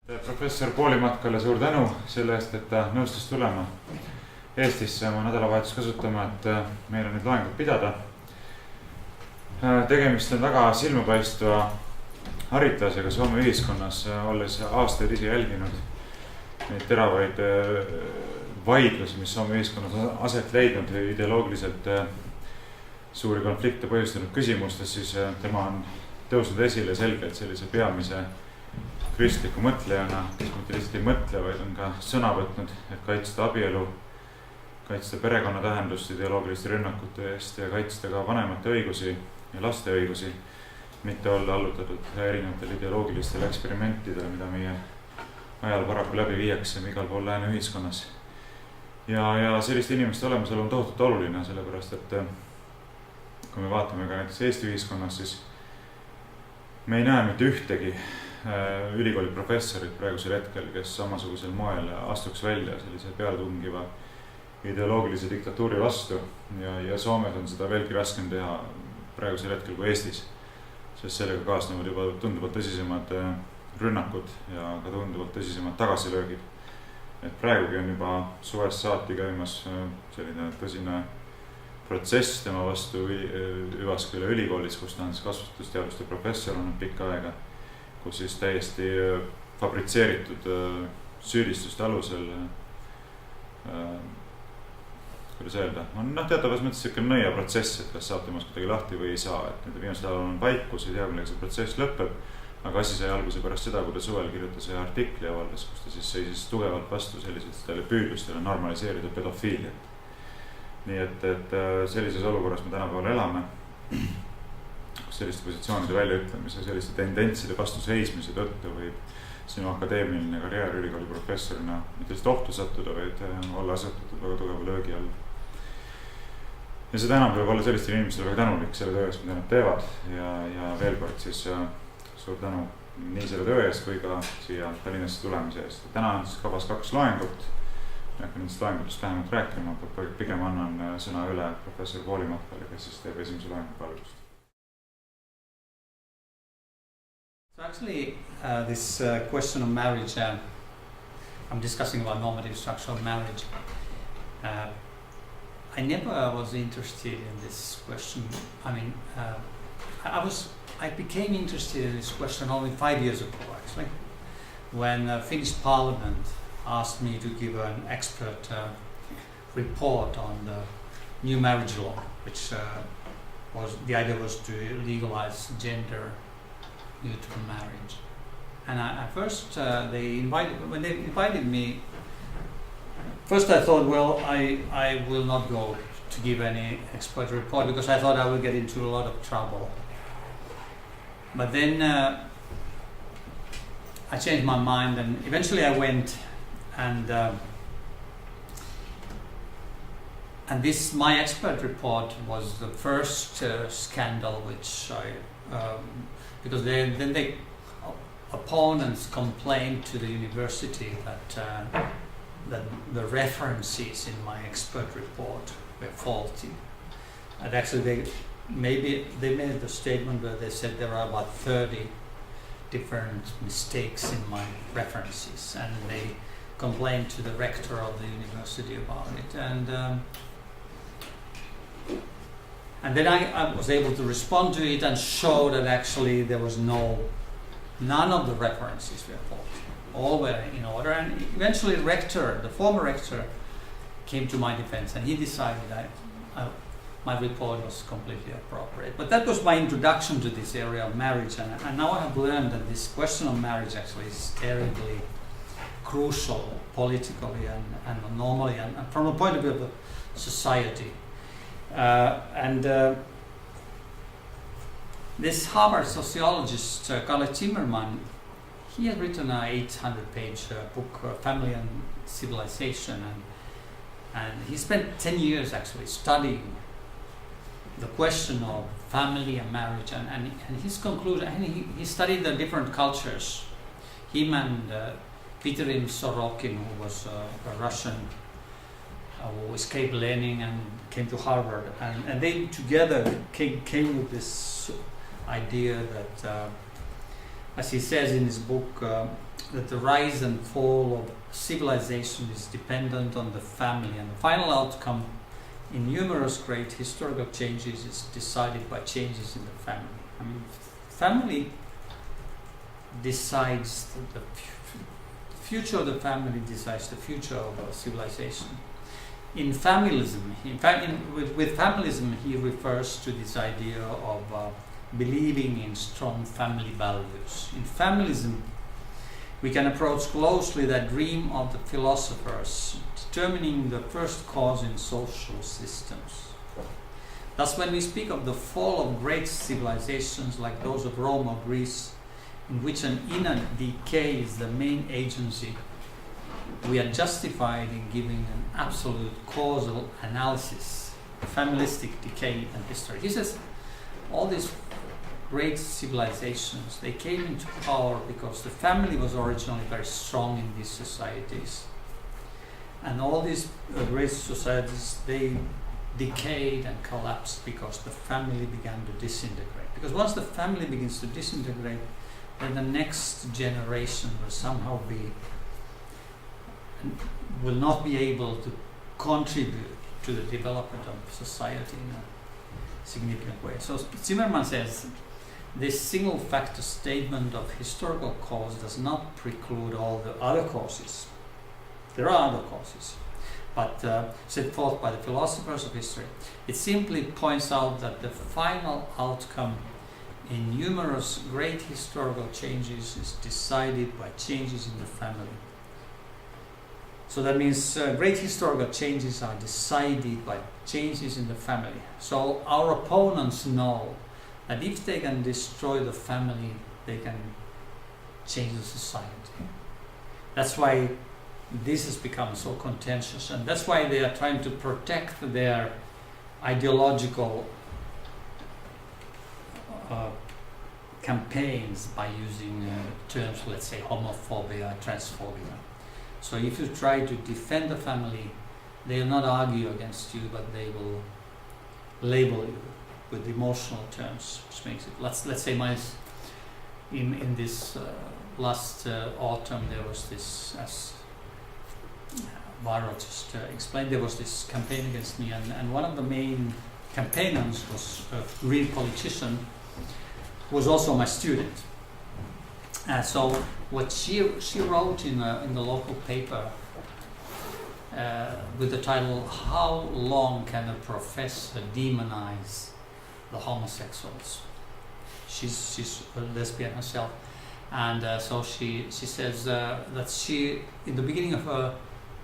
Professor Puolimatkale suur tänu selle eest, et ta nõustus tulema Eestisse oma nädalavahetust kasutama, et meile nüüd loengut pidada. Tegemist on väga silmapaistva haritlasega Soome ühiskonnas, olles aastaid ise jälginud neid teravaid vaidlusi, mis Soome ühiskonnas aset leidnud ideoloogiliselt suuri konflikte põhjustanud küsimustes, siis tema on tõusnud esile selgelt sellise peamise kristliku mõtlejana, kes mitte lihtsalt ei mõtle, vaid on ka sõna võtnud, et kaitsta abielu, kaitsta perekonna tähendust ideoloogiliste rünnakute eest ja kaitsta ka vanemate õigusi ja laste õigusi, mitte olla allutatud erinevatele ideoloogilistele eksperimentidele, mida meie ajal paraku läbi viiakse igal pool lääne ühiskonnas. Ja selliste inimeste olemasolu on tohutult oluline, sellepärast et kui me vaatame ka näiteks Eesti ühiskonnas, siis me ei näe mitte ühtegi ülikooli professorid praegusel hetkel, kes samasugusel moel astuks välja sellise pealetungiva ideoloogilise diktatuuri vastu ja Soomes on seda veelgi raskem teha praegusel hetkel kui Eestis, sest sellega kaasnevad juba tunduvalt tõsisemad rünnakud ja ka tunduvalt tõsisemad tagasilöögid. Et praegugi on juba suvest saati käimas selline tõsine protsess tema vastu Üvasküla ülikoolis, kus ta on kasvatusteaduste professor olnud pikka aega, kus siis täiesti fabritseeritud süüdistuste alusel, kuidas öelda, on teatavas mõttes selline nõiaprotsess, et kas saab temast kuidagi lahti või ei saa, et nüüd viimasel ajal on vaikus, ei tea, millega see protsess lõpeb, aga asi sai alguse pärast seda, kui ta suvel kirjutas ühe artikli avaldas, kus ta siis seisis tugevalt vastu sellisele püüdlustele normaliseerida pedofiiliat. Nii et sellises olukorras me tänapäeval elame, kus selliste positsioonide väljaütlemise, selliste tendentside vastu seismise tõttu võib sinu akadeemiline karjäär ülikooli professorina mitte lihtsalt ohtu sattuda, vaid olla asetatud väga tugeva löögi all. Ja seda enam võib olla sellistel inimestel väga tänulik selle töö eest, mida nad teevad ja veel kord siis suur tänu nii selle töö eest kui ka siia Tallinnasse tulemise eest. Täna on siis kavas 2 loengut. Äkki nendest loengutest vähemalt rääkima, pigem annan sõna üle professor Puolimatkale, kes siis teeb esimese loengu algust. So actually, this question of marriage, I'm discussing about normative structure of marriage. I never was interested in this question. I mean, I became interested in this question only 5 years ago, actually, when Finnish Parliament asked me to give an expert report on the new marriage law, which the idea was to legalize gender neutral marriage. And at first, when they invited me, first I thought, well, I will not go to give any expert report because I thought I would get into a lot of trouble. But then I changed my mind, and eventually I went, and my expert report was the first scandal which because then opponents complained to the university that the references in my expert report were faulty. And actually they made the statement where they said there are about 30 different mistakes in my references, and they complained to the rector of the university about it, and then I was able to respond to it and show that actually there was none of the references were faulty, all were in order. And eventually the former rector came to my defense, and he decided that my report was completely appropriate. But that was my introduction to this area of marriage, and now I have learned that this question of marriage actually is terribly crucial politically and normally and from the point of view of the society. This Harvard sociologist Kalle Zimmerman, he has written an 800-page book, Family and Civilization, and he spent 10 years actually studying the question of family and marriage, and his conclusion, and he studied the different cultures. Him and Peterin Sorokin, who was a Russian who escaped Lenin and came to Harvard, and they together came with this idea that as he says in his book, that the rise and fall of civilization is dependent on the family, and the final outcome in numerous great historical changes is decided by changes in the family. I mean, family decides the future of the family decides the future of civilization. In familism, with familism, he refers to this idea of believing in strong family values. In familism, we can approach closely that dream of the philosophers, determining the first cause in social systems. Thus, when we speak of the fall of great civilizations like those of Rome or Greece, in which an inner decay is the main agency, we are justified in giving an absolute causal analysis, familistic decay and history. He says all these great civilizations, they came into power because the family was originally very strong in these societies. And all these great societies, they decayed and collapsed because the family began to disintegrate. Because once the family begins to disintegrate, then the next generation will not be able to contribute to the development of society in a significant way. So Zimmermann says, this single factor statement of historical cause does not preclude all the other causes. There are other causes, but set forth by the philosophers of history. It simply points out that the final outcome in numerous great historical changes is decided by changes in the family. So that means great historical changes are decided by changes in the family. So our opponents know that if they can destroy the family, they can change the society. That's why this has become so contentious, and that's why they are trying to protect their ideological campaigns by using terms, let's say, homophobia, transphobia. So if you try to defend the family, they will not argue against you, but they will label you with emotional terms, which makes it. Let's say in this last autumn there was this, as Varo just explained, there was this campaign against me, and one of the main campaigners was a real politician who was also my student. So what she wrote in the local paper with the title, "How long can a professor demonize the homosexuals?" She's a lesbian herself, and so she says that she, in the beginning of her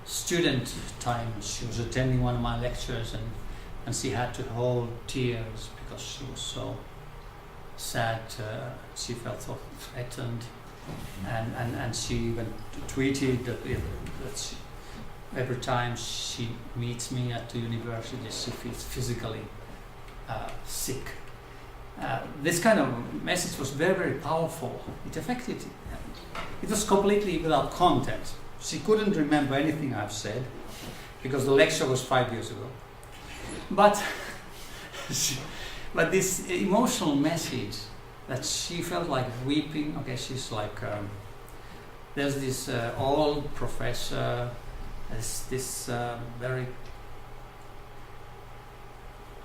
student time, she was attending one of my lectures, and she had to hold tears because she was so sad. She felt so threatened, and she even tweeted that every time she meets me at the university, she feels physically sick. This kind of message was very, very powerful. It affected. It was completely without content. She couldn't remember anything I've said because the lecture was 5 years ago. But this emotional message that she felt like weeping. Okay, she's like, there's this old professor, this very,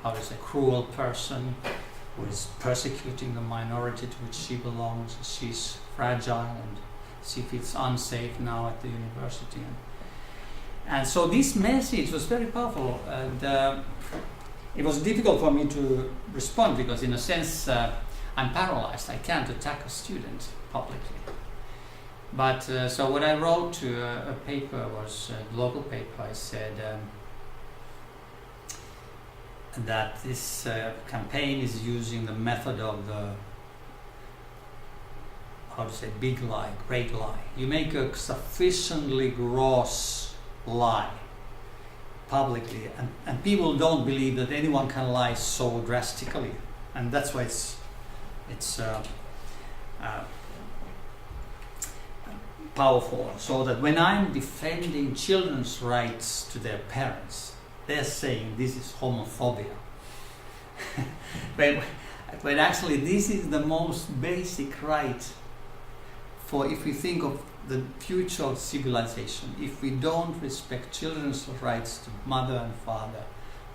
how to say, cruel person who is persecuting the minority to which she belongs. She's fragile and she feels unsafe now at the university. And so this message was very powerful, and it was difficult for me to respond because, in a sense, I'm paralyzed. I can't attack a student publicly. But so what I wrote to a paper was a local paper. I said that this campaign is using the method of the, how to say, big lie, great lie. You make a sufficiently gross lie publicly, and people don't believe that anyone can lie so drastically, and that's why it's powerful. So that when I'm defending children's rights to their parents, they're saying this is homophobia. But actually this is the most basic right for if we think of the future of civilization, if we don't respect children's rights to mother and father,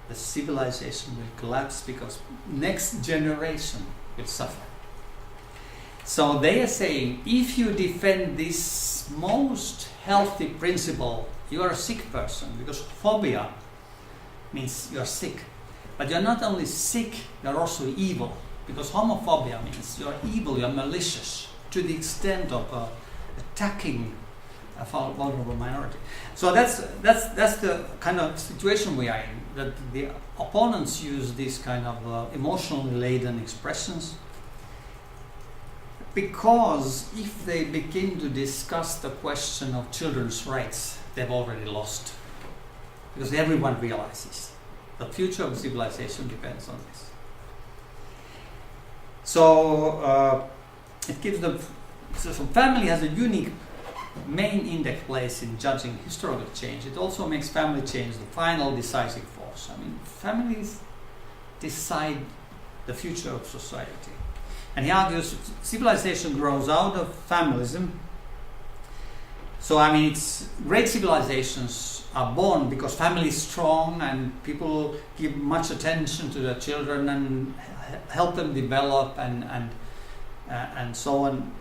the civilization will collapse because next generation will suffer. So they are saying, if you defend this most healthy principle, you are a sick person, because phobia means you are sick. But you're not only sick, you're also evil, because homophobia means you're evil, you're malicious, to the extent of attacking a vulnerable minority. So that's the kind of situation we are in, that the opponents use these kind of emotionally laden expressions, because if they begin to discuss the question of children's rights, they've already lost. Because everyone realizes the future of civilization depends on this. So it gives them. So family has a unique main index place in judging historical change. It also makes family change the final decisive force. I mean, families decide the future of society. And he argues civilization grows out of familism. So I mean, it's great civilizations are born because family is strong and people give much attention to their children and help them develop and so on.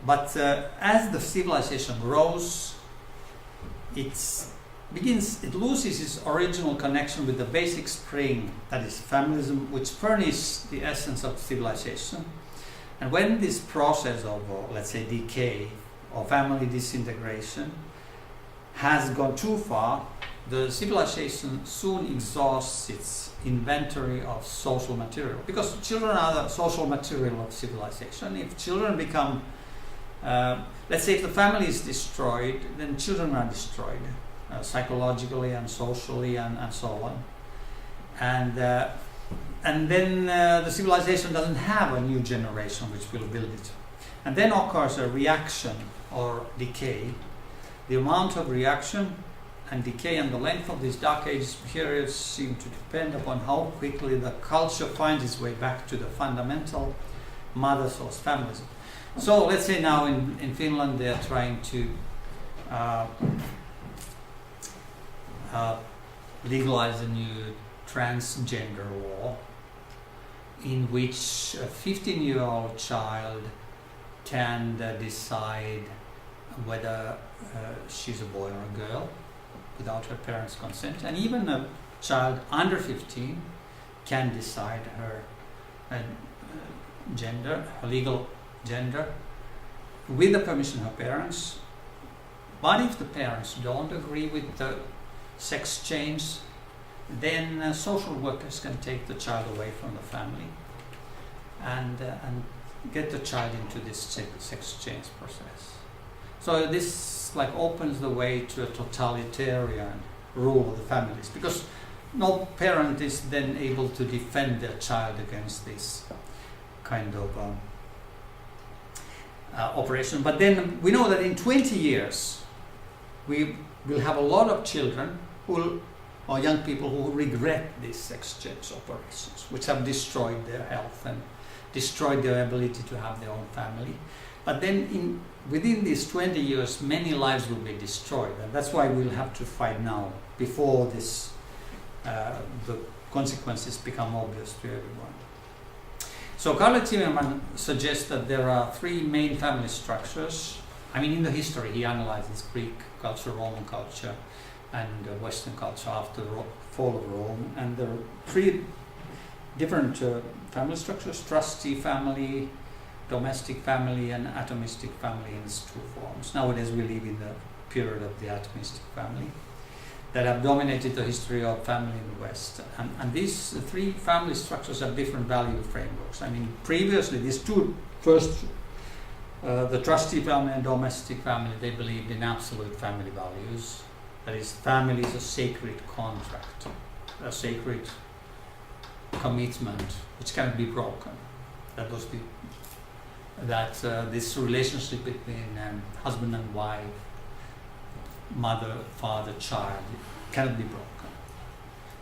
But as the civilization grows, it loses its original connection with the basic spring, that is familism, which furnishes the essence of civilization. And when this process of, let's say, decay or family disintegration has gone too far, the civilization soon exhausts its inventory of social material, because children are the social material of civilization. If children become let's say if the family is destroyed, then children are destroyed psychologically and socially and so on. And then the civilization doesn't have a new generation which will build it. And then occurs a reaction or decay. The amount of reaction and decay and the length of these dark ages periods seem to depend upon how quickly the culture finds its way back to the fundamental mother source familism. So let's say now in Finland they are trying to legalize a new transgender law in which a 15-year-old child can decide whether she's a boy or a girl without her parents' consent, and even a child under 15 can decide her gender, her legal gender, with the permission of her parents. But if the parents don't agree with the sex change, then social workers can take the child away from the family and get the child into this sex change process. So this opens the way to a totalitarian rule of the families, because no parent is then able to defend their child against this kind of operation. But then we know that in 20 years we will have a lot of children or young people who regret these sex change operations, which have destroyed their health and destroyed their ability to have their own family. But then within these 20 years, many lives will be destroyed, and that's why we'll have to fight now, before this the consequences become obvious to everyone. So Karl Zimmermann suggests that there are three main family structures. I mean, in the history, he analyzes Greek culture, Roman culture, and Western culture after the fall of Rome. And there are three different family structures: trustee family, domestic family, and atomistic family in its two forms. Nowadays, we live in the period of the atomistic family that have dominated the history of family in the West. And these three family structures have different value frameworks. I mean, previously, these two first, the trustee family and domestic family, they believed in absolute family values. That is, family is a sacred contract, a sacred commitment which cannot be broken. That was this relationship between husband and wife, mother, father, child, cannot be broken.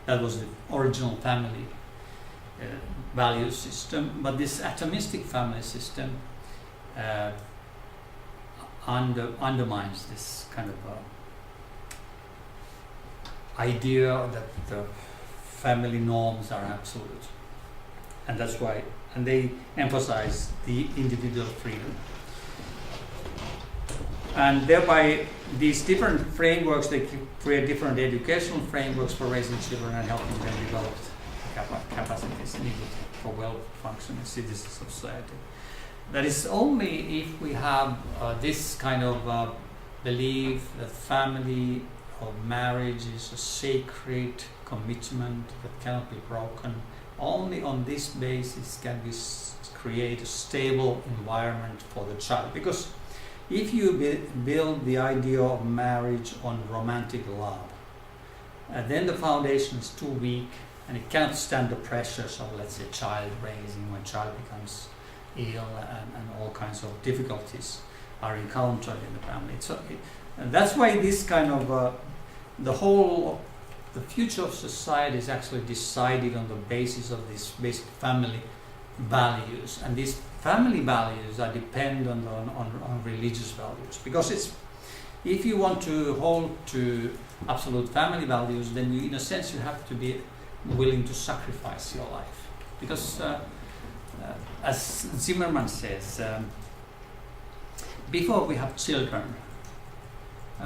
That was the original family value system. But this atomistic family system undermines this kind of idea that the family norms are absolute, and that's why, and they emphasize the individual freedom. And thereby, these different frameworks, they create different educational frameworks for raising children and helping them develop capacities needed for well-functioning citizens of society. That is only if we have this kind of belief that family or marriage is a sacred commitment that cannot be broken. Only on this basis can we create a stable environment for the child. Because if you build the idea of marriage on romantic love, then the foundation is too weak and it cannot stand the pressures of, let's say, child raising when child becomes ill and all kinds of difficulties are encountered in the family. And that's why this kind of, the future of society is actually decided on the basis of these basic family values. And these family values are dependent on religious values. Because if you want to hold to absolute family values, then you, in a sense, you have to be willing to sacrifice your life. Because as Zimmerman says, before we have children,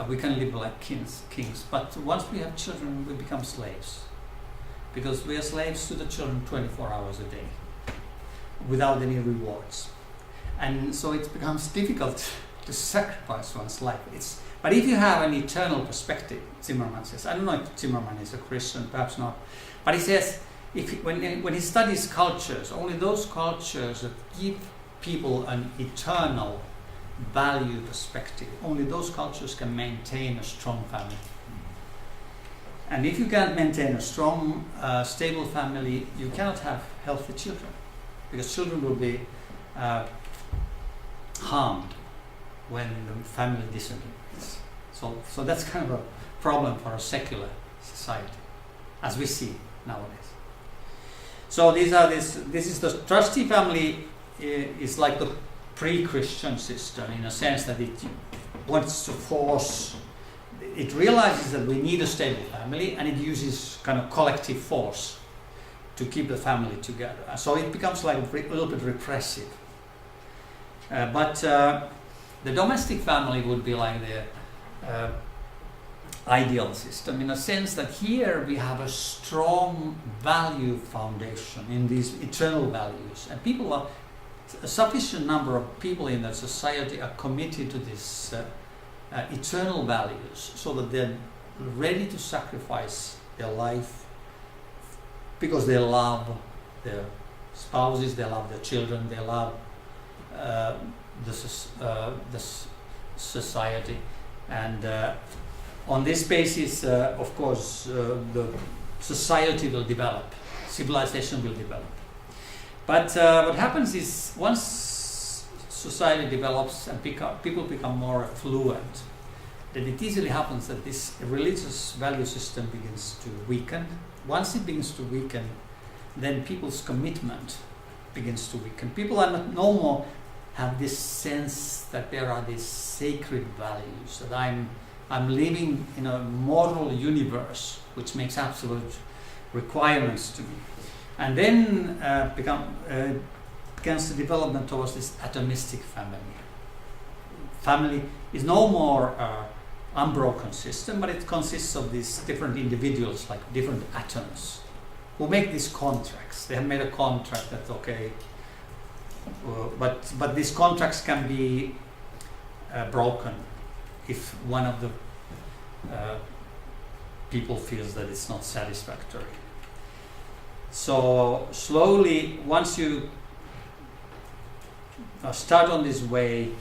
we can live like kings, but once we have children, we become slaves. Because we are slaves to the children 24 hours a day, without any rewards. And so it becomes difficult to sacrifice one's life. But if you have an eternal perspective, Zimmerman says, I don't know if Zimmerman is a Christian, perhaps not, but he says, when he studies cultures, only those cultures that give people an eternal value perspective, only those cultures can maintain a strong family. And if you can't maintain a strong, stable family, you cannot have healthy children, because children will be harmed when the family disintegrates. So that's kind of a problem for a secular society, as we see nowadays. So this is the trustee family is like the pre-Christian system, in a sense that it wants to force, it realizes that we need a stable family, and it uses kind of collective force to keep the family together. So it becomes like a little bit repressive. But the domestic family would be like the ideal system, in a sense that here we have a strong value foundation in these eternal values, and a sufficient number of people in that society are committed to these eternal values, so that they're ready to sacrifice their life because they love their spouses, they love their children, they love the society. And on this basis, of course, the society will develop, civilization will develop. But what happens is, once society develops and people become more affluent, then it easily happens that this religious value system begins to weaken. Once it begins to weaken, then people's commitment begins to weaken. People are no more have this sense that there are these sacred values, that I'm living in a moral universe which makes absolute requirements to me. And then begins the development towards this atomistic family. Family is no more unbroken system, but it consists of these different individuals, like different atoms, who make these contracts. They have made a contract that, okay, but these contracts can be broken if one of the people feels that it's not satisfactory. So slowly, once you start on this way,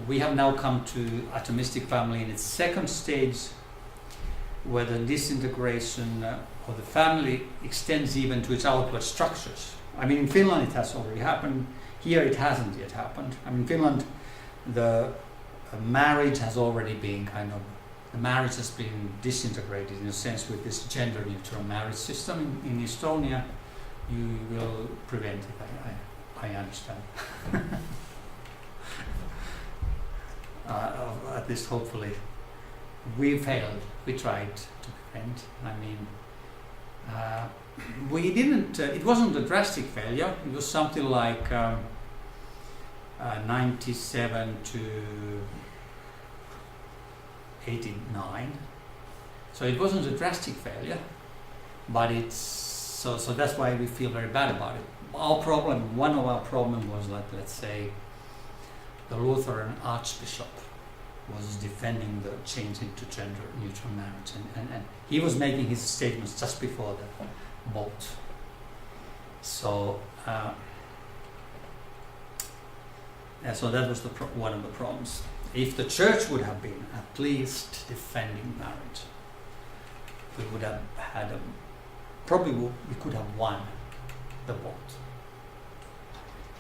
we have now come to atomistic family in its second stage, where the disintegration of the family extends even to its outward structures. I mean, in Finland it has already happened. Here it hasn't yet happened. I mean, in Finland, the marriage has already been the marriage has been disintegrated in a sense with this gender-neutral marriage system. In Estonia, you will prevent it, I understand. at least hopefully, we failed. We tried to prevent. I mean, we didn't. It wasn't a drastic failure. It was something like 97 to 89. So it wasn't a drastic failure, but it's so that's why we feel very bad about it. One of our problem was that, let's say, the Lutheran Archbishop was defending the change into gender neutral marriage, and he was making his statements just before the vote. So so that was one of the problems. If the church would have been at least defending marriage, we would have had we could have won the vote.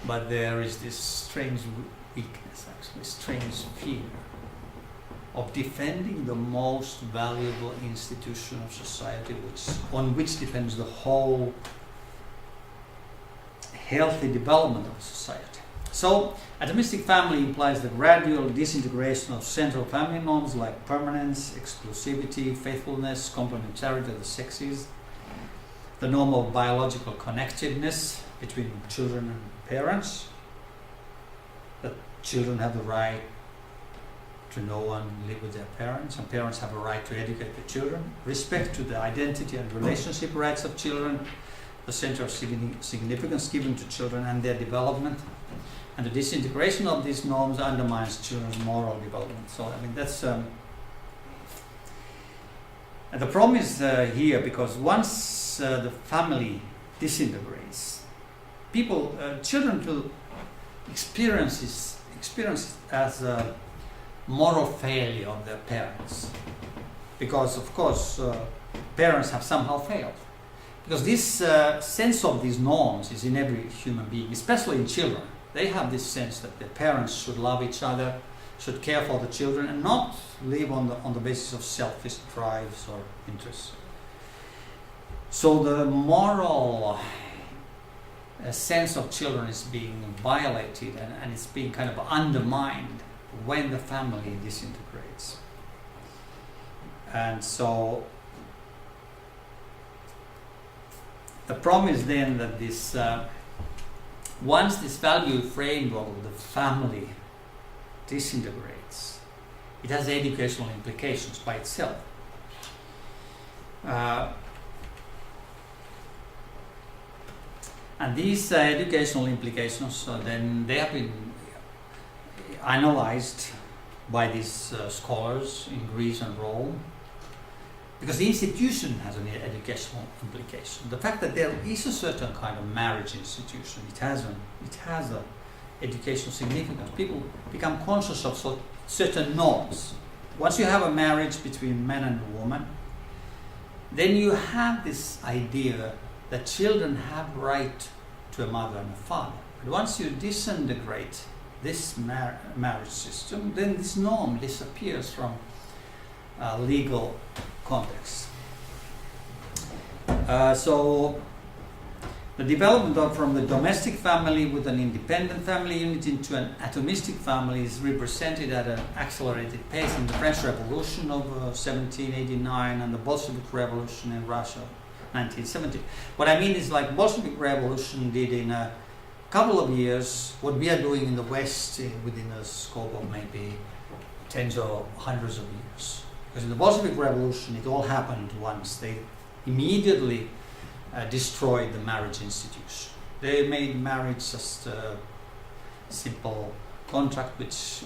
But there is this strange weakness, actually, strange fear of defending the most valuable institution of society, on which depends the whole healthy development of society. So, atomistic family implies the gradual disintegration of central family norms like permanence, exclusivity, faithfulness, complementarity of the sexes, the norm of biological connectedness between children and parents, that children have the right to know and live with their parents, and parents have a right to educate their children, respect to the identity and relationship rights of children, the center of significance given to children and their development, and the disintegration of these norms undermines children's moral development. So, I mean, that's and the problem is here, because once the family disintegrates, children will experience as a moral failure of their parents, because of course parents have somehow failed, because this sense of these norms is in every human being, especially in children. They have this sense that their parents should love each other, should care for the children, and not live on the basis of selfish drives or interests. So the moral sense of children is being violated, and it's being kind of undermined when the family disintegrates. And so the problem is then that this once this value framework of the family disintegrates, it has educational implications by itself. And these educational implications, then they have been analyzed by these scholars in Greece and Rome, because the institution has an educational implication. The fact that there is a certain kind of marriage institution, it has a educational significance. People become conscious of certain norms. Once you have a marriage between man and a woman, then you have this idea that children have right to a mother and a father. But once you disintegrate this marriage system, then this norm disappears from legal context. So the development from the domestic family with an independent family unit into an atomistic family is represented at an accelerated pace in the French Revolution of 1789 and the Bolshevik Revolution in Russia 1970. What I mean is, like, Bolshevik Revolution did in a couple of years what we are doing in the West within a scope of maybe tens or hundreds of years. Because in the Bolshevik Revolution, it all happened once. They immediately destroyed the marriage institution. They made marriage just a simple contract which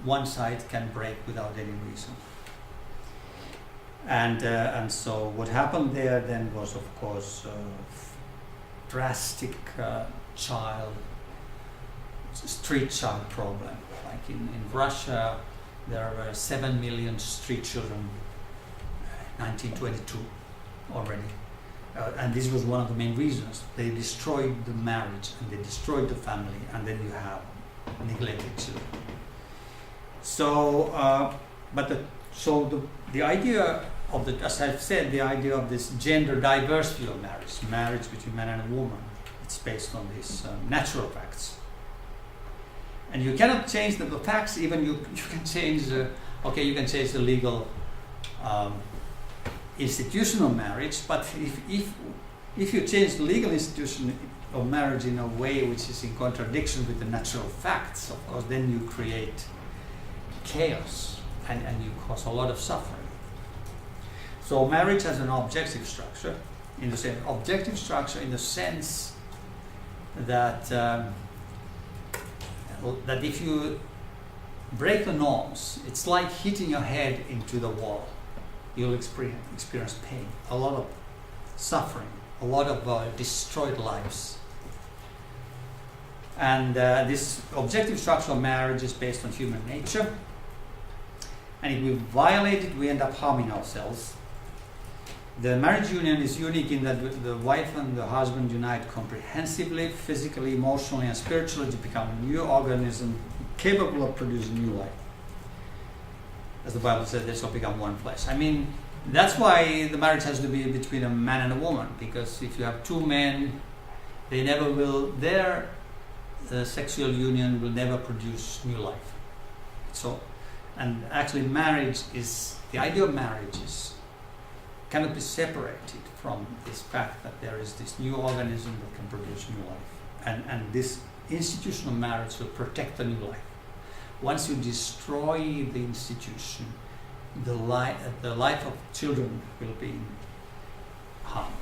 one side can break without any reason. And so what happened there then was, of course, drastic street child problem. Like in Russia, there were 7 million street children in 1922 already. And this was one of the main reasons. They destroyed the marriage and they destroyed the family, and then you have neglected children. So, the idea of as I've said, the idea of this gender diverse view of marriage between man and a woman, it's based on these natural facts. And you cannot change the facts. Even you can change you can change the legal institution of marriage, but if you change the legal institution of marriage in a way which is in contradiction with the natural facts, of course, then you create chaos and you cause a lot of suffering. So marriage has an objective structure, in the sense that that if you break the norms, it's like hitting your head into the wall. You'll experience pain, a lot of suffering, a lot of destroyed lives. And this objective structure of marriage is based on human nature. And if we violate it, we end up harming ourselves. The marriage union is unique in that the wife and the husband unite comprehensively, physically, emotionally, and spiritually to become a new organism capable of producing new life. As the Bible says, they shall become one flesh. I mean, that's why the marriage has to be between a man and a woman, because if you have two men, their sexual union will never produce new life. So, and actually the idea of marriage cannot be separated from this fact that there is this new organism that can produce new life. And this institution of marriage will protect the new life. Once you destroy the institution, the life of children will be harmed.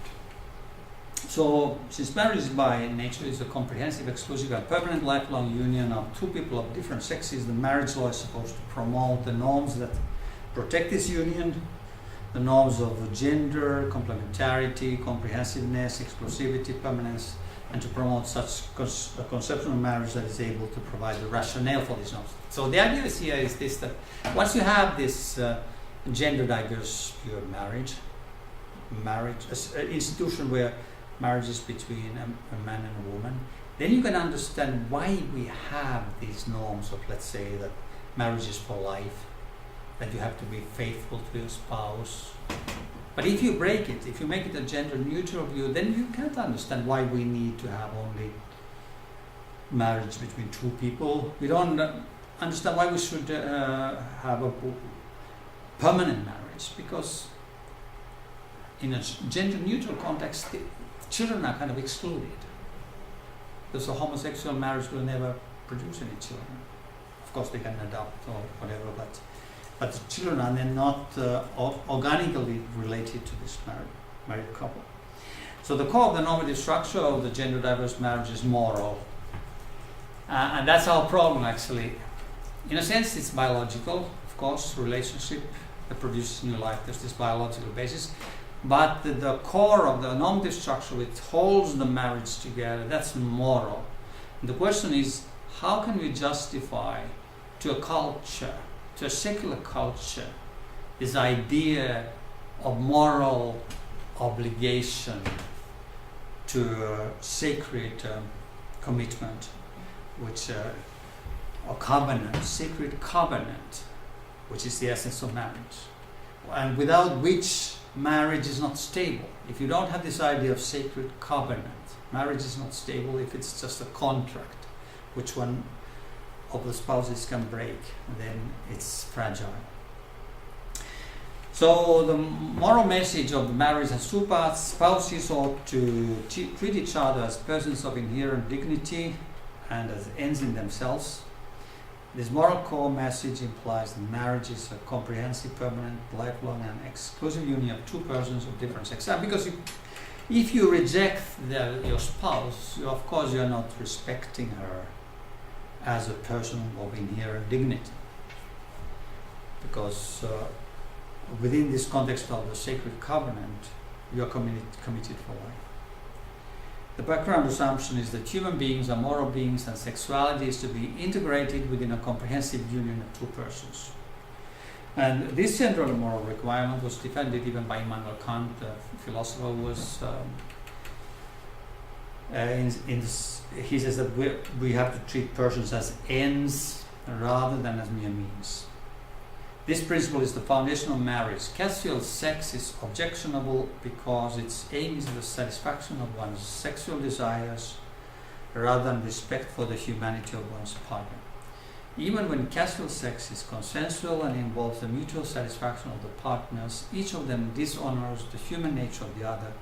So, since marriage is by nature is a comprehensive, exclusive, and permanent lifelong union of two people of different sexes, the marriage law is supposed to promote the norms that protect this union, the norms of gender, complementarity, comprehensiveness, exclusivity, permanence, and to promote such a conception of marriage that is able to provide the rationale for these norms. So the idea here is this, that once you have this gender diverse view of marriage, an institution where marriage is between a man and a woman, then you can understand why we have these norms of, let's say, that marriage is for life, that you have to be faithful to your spouse. But if you break it, if you make it a gender neutral view, then you can't understand why we need to have only marriage between two people. We don't understand why we should have a permanent marriage, because in a gender neutral context, the children are kind of excluded. Because a homosexual marriage will never produce any children. Of course, they can adopt or whatever, but the children are then not organically related to this married couple. So the core of the normative structure of the gender diverse marriage is moral. And that's our problem, actually. In a sense, it's biological, of course, relationship that produces new life. There's this biological basis. But the core of the normative structure which holds the marriage together, that's moral. And the question is, how can we justify to a culture, to a secular culture, this idea of moral obligation to a sacred commitment, which a covenant, sacred covenant, which is the essence of marriage, and without which marriage is not stable. If you don't have this idea of sacred covenant, marriage is not stable. If it's just a contract which one of the spouses can break, then it's fragile. So the moral message of the marriage has two parts. Spouses ought to treat each other as persons of inherent dignity and as ends in themselves. This moral core message implies that marriage is a comprehensive, permanent, lifelong, and exclusive union of two persons of different sex. Because if you reject your spouse, of course you're not respecting her as a person of inherent dignity. Because within this context of the sacred covenant, you are committed for life. The background assumption is that human beings are moral beings and sexuality is to be integrated within a comprehensive union of two persons. And this central moral requirement was defended even by Immanuel Kant, the philosopher who was he says that we have to treat persons as ends rather than as mere means. This principle is the foundation of marriage. Casual sex is objectionable because its aim is the satisfaction of one's sexual desires rather than respect for the humanity of one's partner. Even when casual sex is consensual and involves the mutual satisfaction of the partners, each of them dishonors the human nature of the other.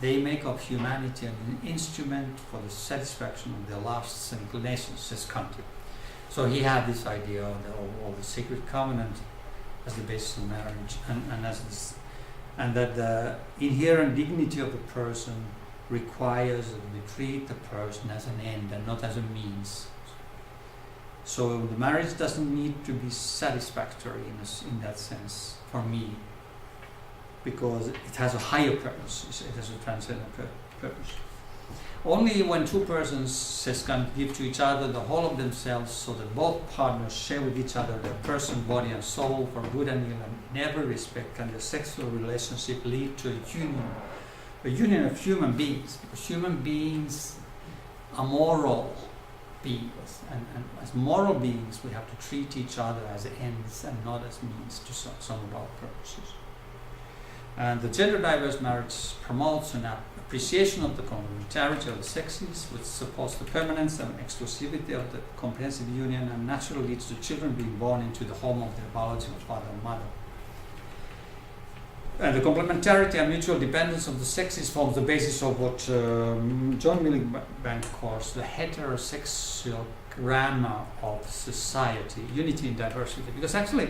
They make of humanity an instrument for the satisfaction of their lusts and inclinations, says Kant. So he had this idea of the sacred covenant as the basis of marriage, and that the inherent dignity of the person requires that we treat the person as an end and not as a means. So the marriage doesn't need to be satisfactory in that sense for me, because it has a higher purpose. It has a transcendent purpose. Only when two persons, says Kant, give to each other the whole of themselves, so that both partners share with each other their person, body, and soul for good and ill, and in every respect can the sexual relationship lead to a union of human beings, because human beings are moral beings, and as moral beings we have to treat each other as ends and not as means to some of our purposes. And the gender diverse marriage promotes an appreciation of the complementarity of the sexes, which supports the permanence and exclusivity of the comprehensive union, and naturally leads to children being born into the home of their biological father and mother. And the complementarity and mutual dependence of the sexes forms the basis of what John Milbank calls the heterosexual grammar of society, unity in diversity. Because actually,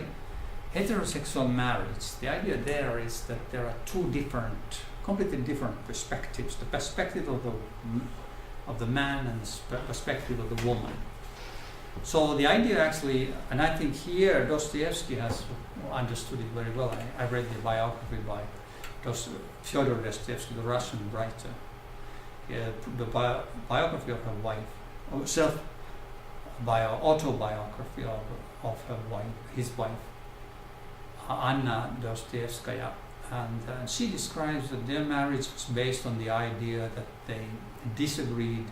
heterosexual marriage, the idea there is that there are two completely different perspectives: the perspective of the man and the perspective of the woman. So the idea actually, and I think here Dostoevsky has understood it very well. I read the biography by Fyodor Dostoevsky, the Russian writer. The biography of her wife, autobiography of her wife, his wife, Anna Dostoevskaya, and she describes that their marriage was based on the idea that they disagreed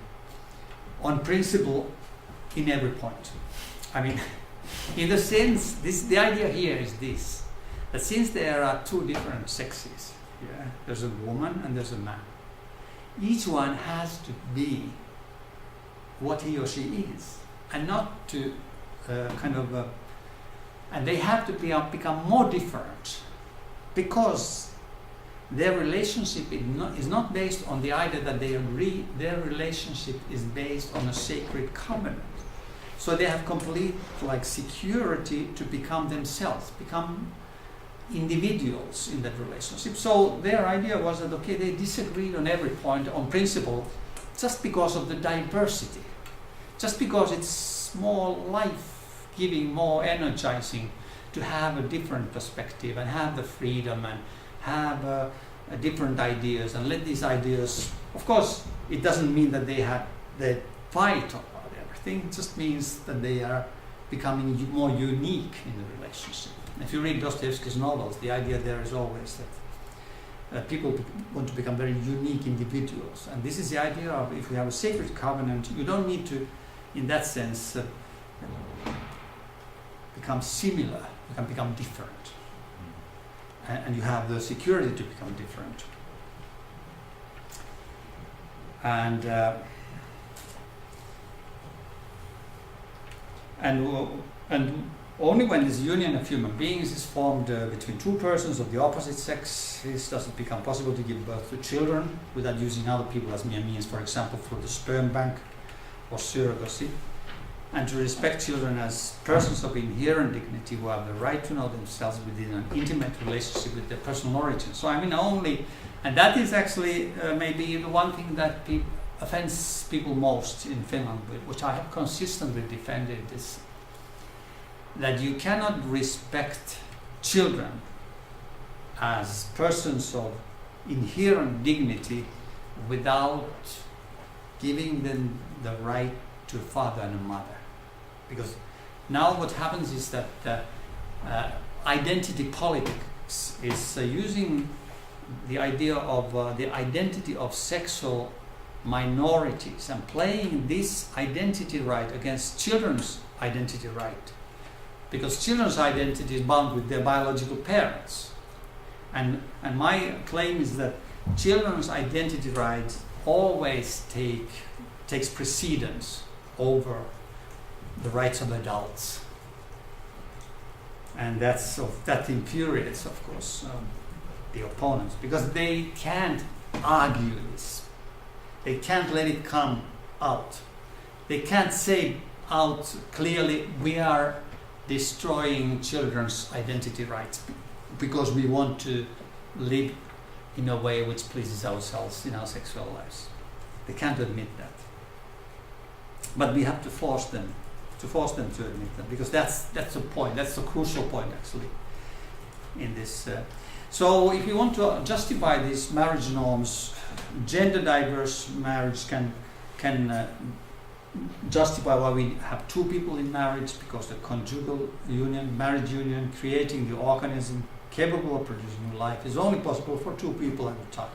on principle in every point. I mean, in the sense, the idea here is this, that since there are two different sexes, there's a woman and there's a man, each one has to be what he or she is, and not to and they have to become more different, because their relationship is not based on the idea that they agree. Their relationship is based on a sacred covenant. So they have complete security to become themselves, become individuals in that relationship. So their idea was that, okay, they disagreed on every point, on principle, just because of the diversity, just because it's more life-giving, more energizing to have a different perspective and have the freedom and have different ideas and let these ideas, of course, it doesn't mean that they fight about everything, it just means that they are becoming more unique in the relationship. If you read Dostoevsky's novels, the idea there is always that people want to become very unique individuals, and this is the idea of, if we have a sacred covenant, you don't need to, in that sense, become similar, you can become different. And you have the security to become different. And only when this union of human beings is formed between two persons of the opposite sex does it become possible to give birth to children without using other people as mere means, for example, through the sperm bank or surrogacy, and to respect children as persons of inherent dignity who have the right to know themselves within an intimate relationship with their personal origin. So and that is actually maybe the one thing that offends people most in Finland, which I have consistently defended, is that you cannot respect children as persons of inherent dignity without giving them the right to a father and a mother. Because now what happens is that identity politics is using the idea of the identity of sexual minorities and playing this identity right against children's identity right. Because children's identity is bound with their biological parents. And my claim is that children's identity rights always takes precedence over the rights of adults. And that infuriates, of course, the opponents, because they can't argue this. They can't let it come out. They can't say out clearly, we are destroying children's identity rights because we want to live in a way which pleases ourselves in our sexual lives. They can't admit that. But we have to force them to admit that, because that's the point, that's the crucial point actually in this. So if you want to justify these marriage norms, gender diverse marriage can justify why we have two people in marriage, because the conjugal union, marriage union, creating the organism capable of producing life is only possible for two people at a time.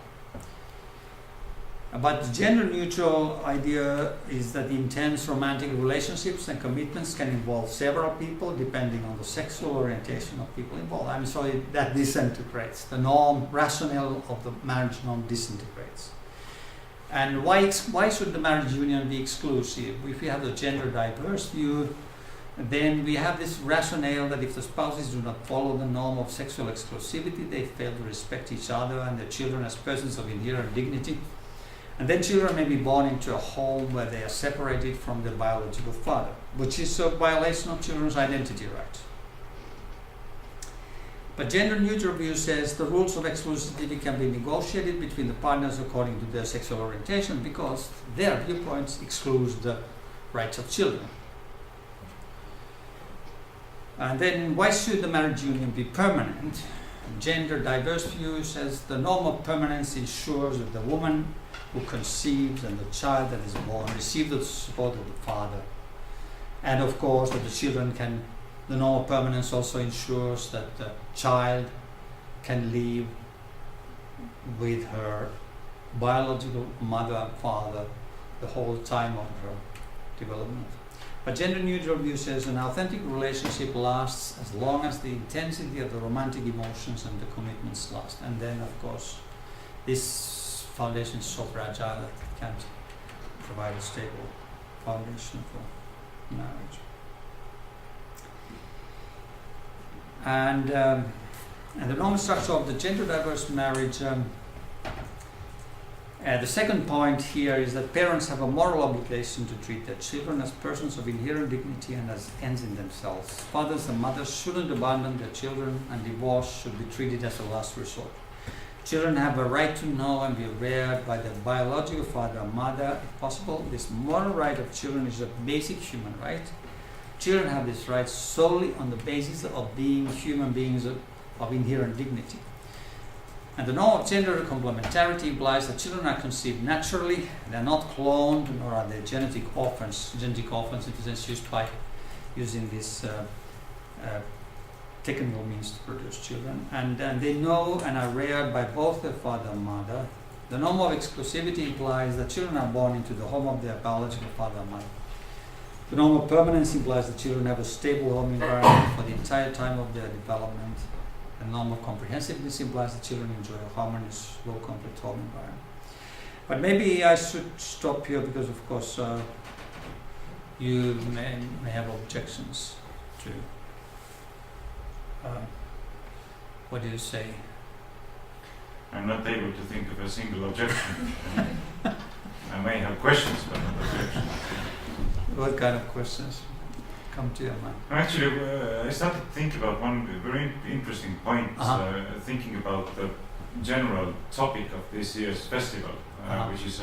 But the gender-neutral idea is that intense romantic relationships and commitments can involve several people depending on the sexual orientation of people involved. I'm sorry, that disintegrates. The norm, rationale of the marriage norm disintegrates. And why should the marriage union be exclusive? If we have a gender-diverse view, then we have this rationale that if the spouses do not follow the norm of sexual exclusivity, they fail to respect each other and their children as persons of inherent dignity. And then children may be born into a home where they are separated from their biological father, which is a violation of children's identity rights. But gender-neutral view says the rules of exclusivity can be negotiated between the partners according to their sexual orientation, because their viewpoints exclude the rights of children. And then why should the marriage union be permanent? Gender-diverse view says the norm of permanence ensures that the woman who conceives and the child that is born receive the support of the father. And of course that the children can, the norm of permanence also ensures that the child can live with her biological mother and father the whole time of her development. But gender-neutral view says an authentic relationship lasts as long as the intensity of the romantic emotions and the commitments last. And then, of course, this foundation is so fragile that it can't provide a stable foundation for marriage. And the normal structure of the gender-diverse marriage. The second point here is that parents have a moral obligation to treat their children as persons of inherent dignity and as ends in themselves. Fathers and mothers shouldn't abandon their children, and divorce should be treated as a last resort. Children have a right to know and be reared by their biological father and mother, if possible. This moral right of children is a basic human right. Children have this right solely on the basis of being human beings of inherent dignity. And the norm of gender complementarity implies that children are conceived naturally, they are not cloned, nor are they genetic orphans. Genetic orphans, in the sense used by using this technical means to produce children. And they know and are reared by both their father and mother. The norm of exclusivity implies that children are born into the home of their biological father and mother. The norm of permanence implies that children have a stable home environment for the entire time of their development. The norm of comprehensiveness implies that children enjoy a harmonious, low conflict home environment. But maybe I should stop here, because of course you may have objections to what do you say? I'm not able to think of a single objection. I may have questions, but not objections. What kind of questions come to your mind? Actually, I started to think about one very interesting point, thinking about the general topic of this year's festival, which is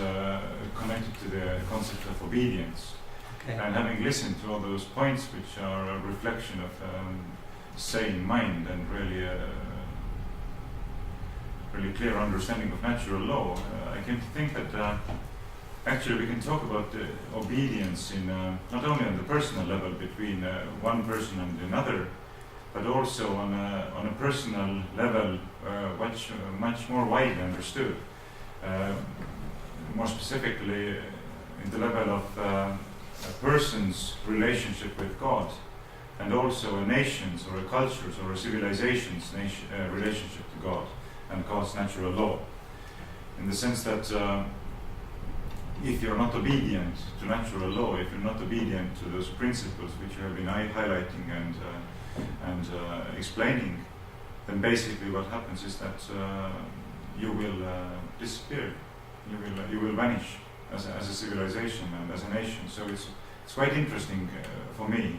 connected to the concept of obedience. Okay. And having listened to all those points, which are a reflection of sane mind and really clear understanding of natural law, I came to think that actually we can talk about obedience in not only on the personal level between one person and another, but also on a personal level, much more widely understood. More specifically, in the level of a person's relationship with God, and also a nation's or a culture's or a civilization's relationship to God and God's natural law. In the sense that if you're not obedient to natural law, if you're not obedient to those principles which you have been highlighting and explaining, then basically what happens is that you will disappear. You will vanish as a civilization and as a nation. So it's quite interesting for me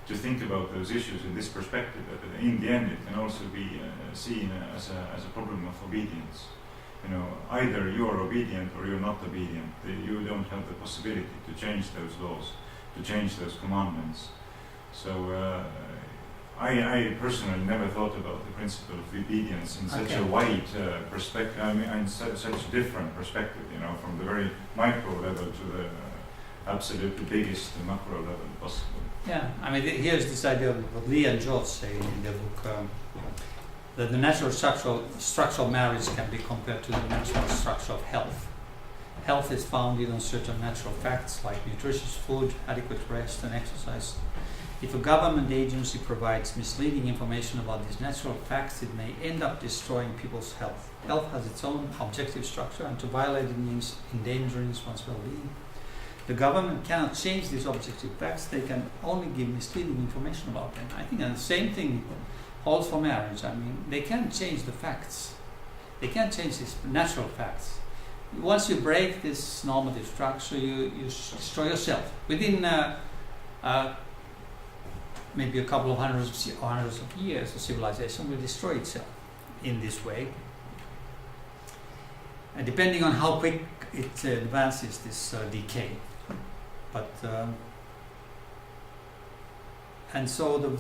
to think about those issues in this perspective. That in the end, it can also be seen as a problem of obedience. You know, either you are obedient or you're not obedient. You don't have the possibility to change those laws, to change those commandments. So I personally never thought about the principle of obedience in such a wide perspective. I mean, in such a different perspective. You know, from the very micro level to the absolutely biggest macro level possible. Yeah, I mean, here's this idea of what Lee and George say in their book. That the natural structure of marriage can be compared to the natural structure of health. Health is founded on certain natural facts like nutritious food, adequate rest and exercise. If a government agency provides misleading information about these natural facts, it may end up destroying people's health. Health has its own objective structure, and to violate it means endangering one's well-being. The government cannot change these objective facts, they can only give misleading information about them. I think the same thing holds for marriage. I mean, they can't change the facts. They can't change these natural facts. Once you break this normative structure, you destroy yourself. Within maybe a couple of hundreds of years, a civilization will destroy itself in this way. And depending on how quick it advances this decay. But and so the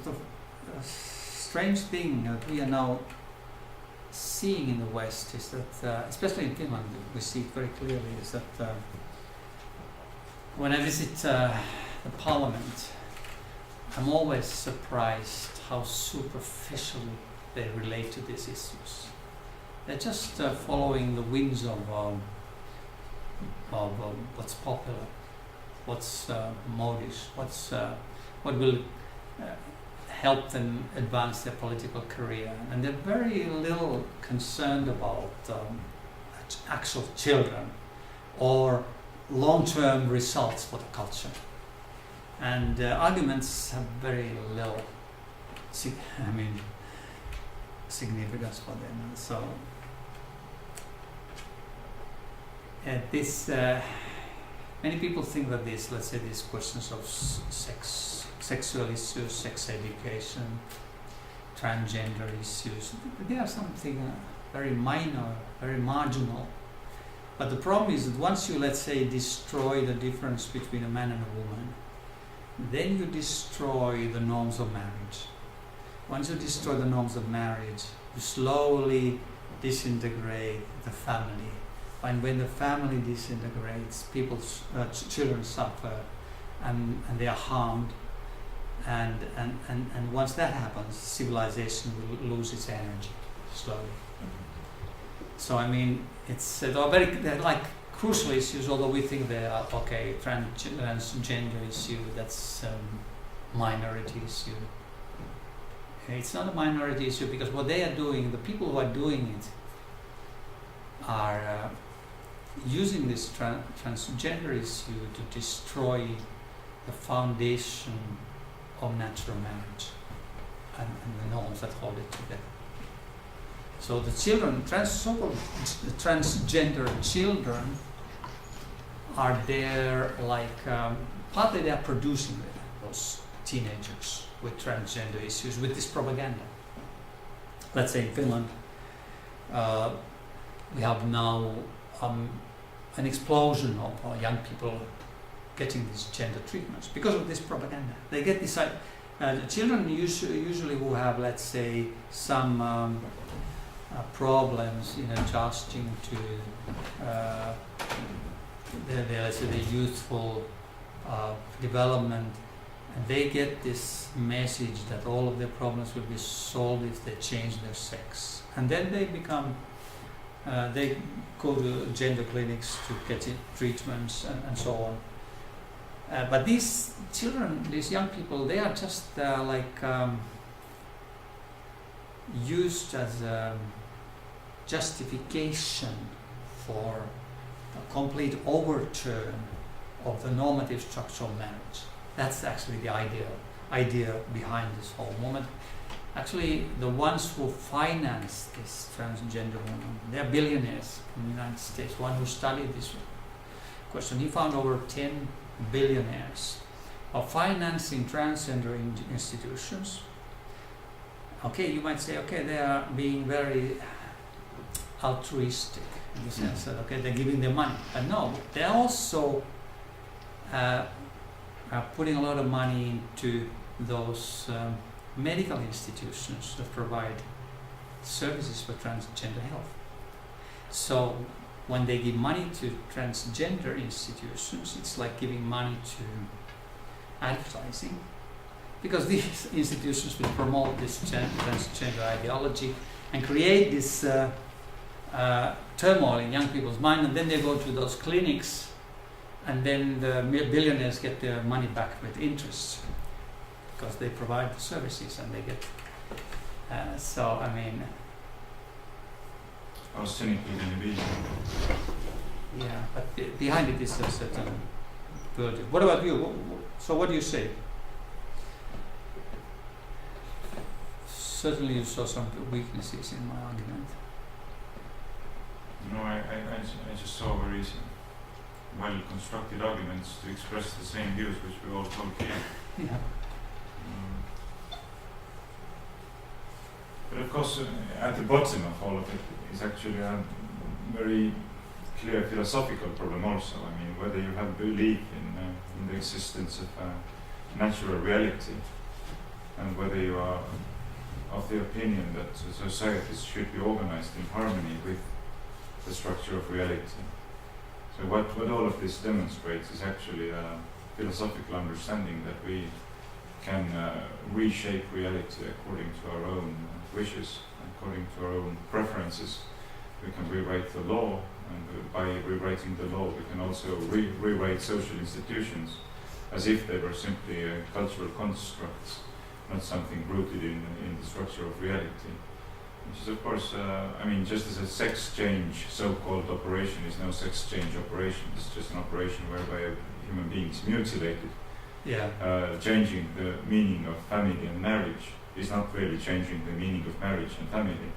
strange thing that we are now seeing in the West is that, especially in Finland, we see it very clearly, is that when I visit the Parliament, I'm always surprised how superficially they relate to these issues. They're just following the winds of what's popular, what's modish, what will help them advance their political career, and they're very little concerned about actual children or long-term results for the culture. And arguments have very little, significance for them. So this, many people think that let's say these questions of sexual issues, sex education, transgender issues, they are something very minor, very marginal. But the problem is that once you, let's say, destroy the difference between a man and a woman, then you destroy the norms of marriage. Once you destroy the norms of marriage, you slowly disintegrate the family. And when the family disintegrates, children suffer and they are harmed. And once that happens, civilization will lose its energy slowly. So I mean, they're like crucial issues, although we think they are okay. Transgender issue, that's minority issue. It's not a minority issue because what they are doing, the people who are doing it, are using this transgender issue to destroy the foundation of natural marriage and the norms that hold it together. So the children, so-called transgender children, are there like partly they are producing those teenagers with transgender issues with this propaganda. Let's say in Finland, we have now an explosion of young people getting these gender treatments because of this propaganda. They get this. Children usually who have, let's say, some problems in adjusting to let's say, the youthful development, and they get this message that all of their problems will be solved if they change their sex, and then they become. They go to gender clinics to get treatments and so on. But these children, these young people, they are just used as a justification for a complete overturn of the normative structure of marriage. That's actually the idea behind this whole movement. Actually, the ones who finance this transgender movement, they're billionaires in the United States. One who studied this question, he found over 10 billionaires are financing transgender institutions. Okay, you might say, okay, they are being very altruistic in the sense that, okay, they're giving them money. But no, they're also are putting a lot of money into those medical institutions that provide services for transgender health. So when they give money to transgender institutions, it's like giving money to advertising, because these institutions will promote this transgender ideology and create this turmoil in young people's mind, and then they go to those clinics, and then the billionaires get their money back with interest because they provide the services and they get. So I mean, how cynical can you be? Yeah, but behind it is a certain building. What about you? So what do you say? Certainly you saw some weaknesses in my argument. No, I just saw very well-constructed arguments to express the same views which we all hold here. Yeah. But of course, at the bottom of all of it is actually a very clear philosophical problem also. I mean, whether you have belief in the existence of a natural reality, and whether you are of the opinion that societies should be organized in harmony with the structure of reality. So what all of this demonstrates is actually a philosophical understanding that we can reshape reality according to our own wishes, according to our own preferences. We can rewrite the law, and by rewriting the law we can also rewrite social institutions as if they were simply cultural constructs, not something rooted in the structure of reality. Which is, of course, I mean, just as a sex change so-called operation is no sex change operation, it's just an operation whereby a human being is mutilated. Yeah. Changing the meaning of family and marriage is not really changing the meaning of marriage and family,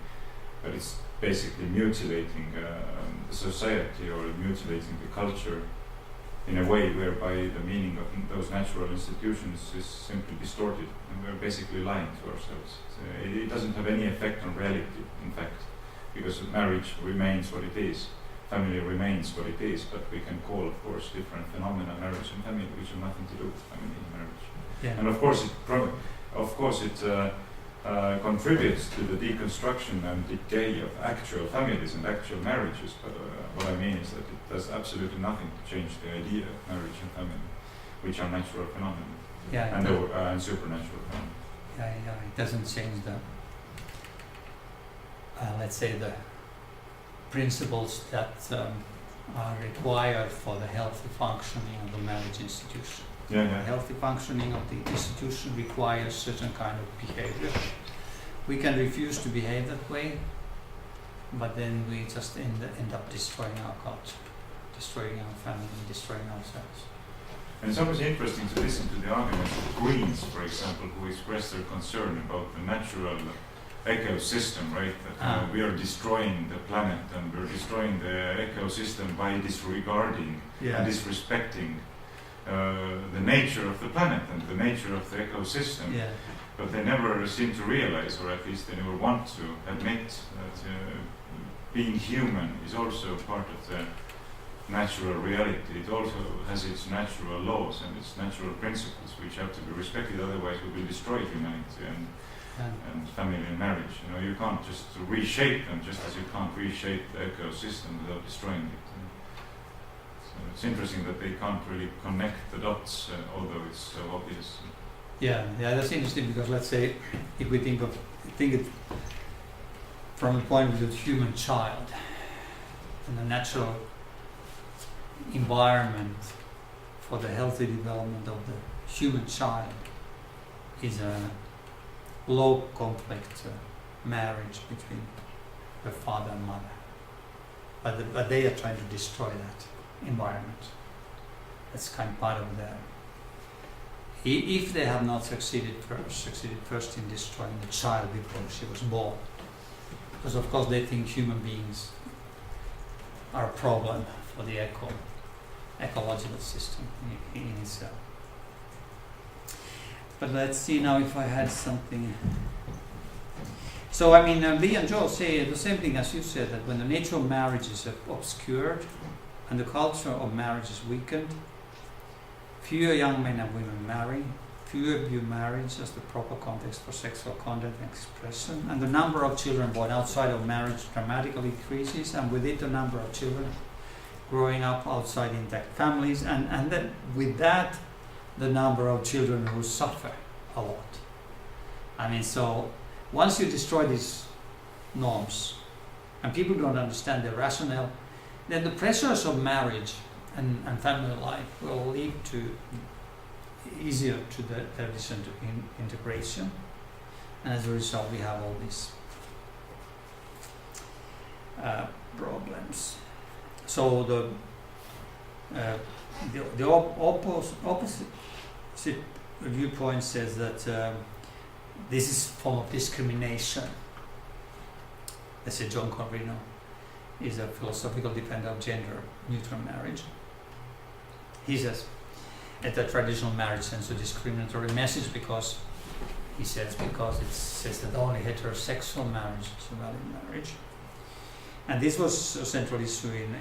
but it's basically mutilating the society or mutilating the culture in a way whereby the meaning of those natural institutions is simply distorted, and we're basically lying to ourselves. So it doesn't have any effect on reality, in fact, because marriage remains what it is, family remains what it is, but we can call, of course, different phenomena, marriage and family, which have nothing to do with family and marriage. Yeah. And of course it contributes to the deconstruction and decay of actual families and actual marriages, but what I mean is that it does absolutely nothing to change the idea of marriage and family, which are natural phenomena, Yeah. and supernatural phenomena. Yeah, it doesn't change the, let's say, the principles that are required for the healthy functioning of the marriage institution. Yeah. The healthy functioning of the institution requires certain kind of behavior. We can refuse to behave that way, but then we just end up destroying our culture, destroying our family, destroying ourselves. And it's always interesting to listen to the arguments of Greens, for example, who express their concern about the natural ecosystem, right? That we are destroying the planet and we're destroying the ecosystem by disregarding and disrespecting the nature of the planet and the nature of the ecosystem. Yeah. But they never seem to realize, or at least they never want to admit, that being human is also part of the natural reality. It also has its natural laws and its natural principles which have to be respected, otherwise we will destroy humanity and family and marriage. You know, you can't just reshape them, just as you can't reshape the ecosystem without destroying it. So it's interesting that they can't really connect the dots, although it's so obvious. Yeah, that's interesting, because let's say if we think it from the point of view of the human child, and the natural environment for the healthy development of the human child is a low conflict marriage between the father and mother. but they are trying to destroy that environment. That's kind of part of their. If they have not succeeded first in destroying the child before she was born, because of course they think human beings are a problem for the ecological system in itself. But let's see now if I had something. So I mean, Lee and Joel say the same thing as you said, that when the nature of marriage is obscured and the culture of marriage is weakened, fewer young men and women marry, fewer view marriage as the proper context for sexual conduct and expression, and the number of children born outside of marriage dramatically increases, and with it the number of children growing up outside intact families, and then with that the number of children who suffer a lot. I mean, so once you destroy these norms and people don't understand their rationale, then the pressures of marriage and family life will lead to easier to their integration, and as a result we have all these problems. So the opposite viewpoint says that this is a form of discrimination. Let's say John Corvino is a philosophical defender of gender-neutral marriage. He says that the traditional marriage sends a discriminatory message because it says that only heterosexual marriage is a valid marriage. And this was a central issue in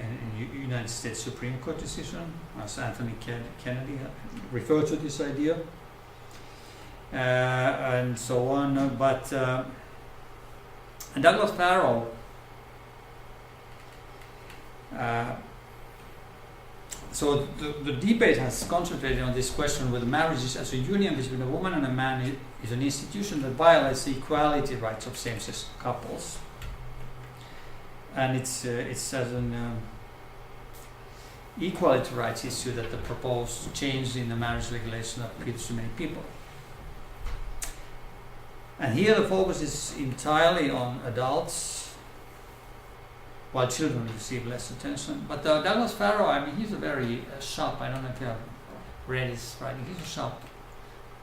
United States Supreme Court decision, as Anthony Kennedy referred to this idea, and so on. And Douglas Farrell so the debate has concentrated on this question whether marriage is as a union between a woman and a man is an institution that violates the equality rights of same-sex couples. And it's as an equality rights issue that the proposed change in the marriage regulation appeals to many people. And here the focus is entirely on adults, while children receive less attention. But Douglas Farrell, I mean, he's a very sharp, I don't know if you have read his writing, he's a sharp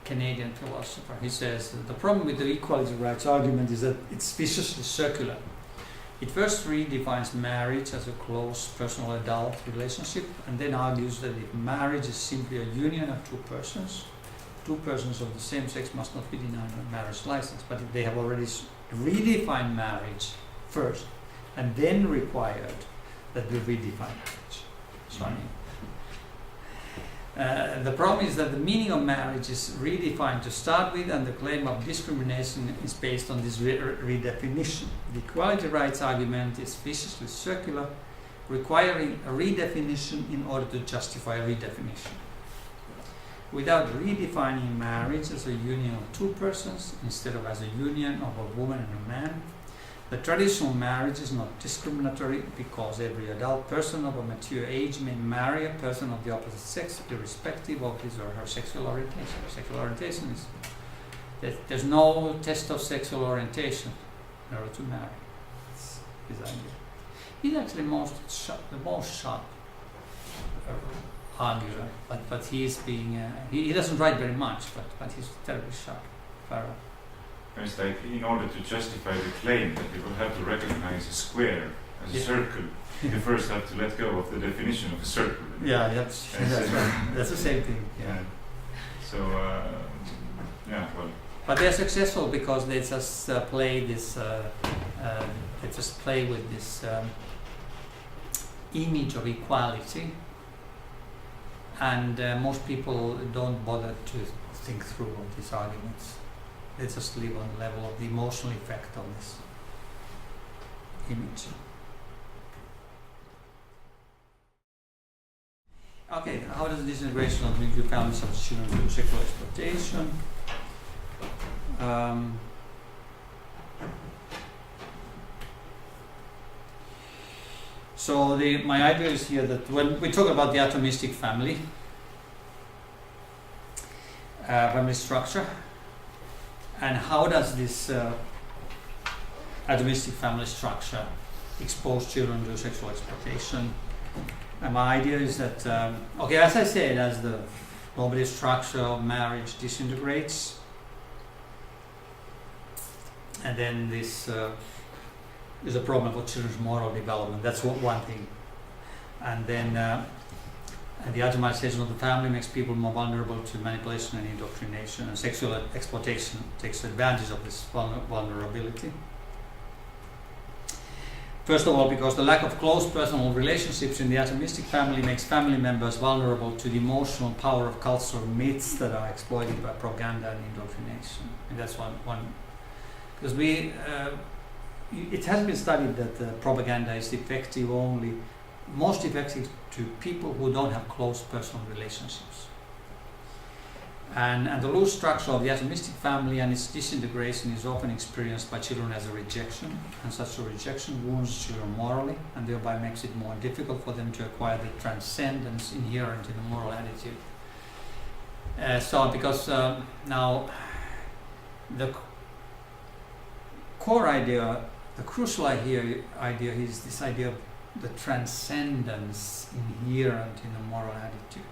Canadian philosopher. He says that the problem with the equality rights argument is that it's viciously circular. It first redefines marriage as a close personal adult relationship, and then argues that if marriage is simply a union of two persons of the same sex must not be denied a marriage license. But they have already redefined marriage first, and then required that we redefine marriage. So the problem is that the meaning of marriage is redefined to start with, and the claim of discrimination is based on this redefinition. The equality rights argument is viciously circular, requiring a redefinition in order to justify a redefinition. Without redefining marriage as a union of two persons instead of as a union of a woman and a man, the traditional marriage is not discriminatory because every adult person of a mature age may marry a person of the opposite sex irrespective of his or her sexual orientation. Sexual orientation is that there's no test of sexual orientation in order to marry. It's his idea. He's actually the most sharp arguer, but he's being he doesn't write very much, but he's terribly sharp. Farrell. It's like in order to justify the claim that people have to recognize a square as a circle, you first have to let go of the definition of a circle. Yeah, that's right. That's the same thing. Yeah. So well. But they're successful because they just play this. They just play with this image of equality, and most people don't bother to think through all these arguments. They just live on the level of the emotional effect of this image. Okay, how does this integration of nuclear families of children through sexual exploitation? So my idea is here that when we talk about the atomistic family structure, and how does this atomistic family structure expose children to sexual exploitation. And my idea is that, as I said, as the normative structure of marriage disintegrates, and then this is a problem for children's moral development. That's one thing. And then the atomization of the family makes people more vulnerable to manipulation and indoctrination, and sexual exploitation takes advantage of this vulnerability. First of all, because the lack of close personal relationships in the atomistic family makes family members vulnerable to the emotional power of cultural myths that are exploited by propaganda and indoctrination. And that's one because it has been studied that propaganda is most effective to people who don't have close personal relationships. And the loose structure of the atomistic family and its disintegration is often experienced by children as a rejection, and such a rejection wounds children morally and thereby makes it more difficult for them to acquire the transcendence inherent in the moral attitude. Because now the core idea, the crucial idea is this idea of the transcendence inherent in the moral attitude.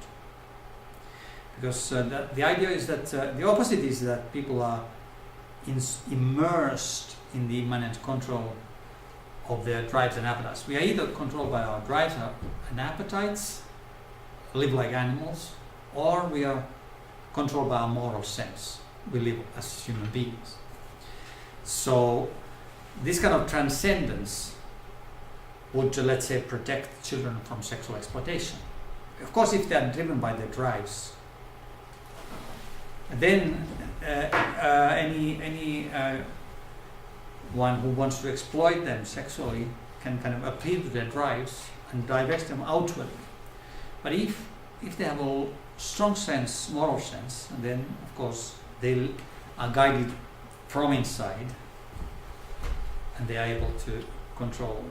Because the idea is that the opposite is that people are immersed in the immanent control of their drives and appetites. We are either controlled by our drives and appetites, live like animals, or we are controlled by our moral sense. We live as human beings. So this kind of transcendence would, let's say, protect children from sexual exploitation. Of course, if they are driven by their drives, then any one who wants to exploit them sexually can kind of appeal to their drives and direct them outwardly. But if they have a strong sense, moral sense, then of course they are guided from inside, and they are able to control,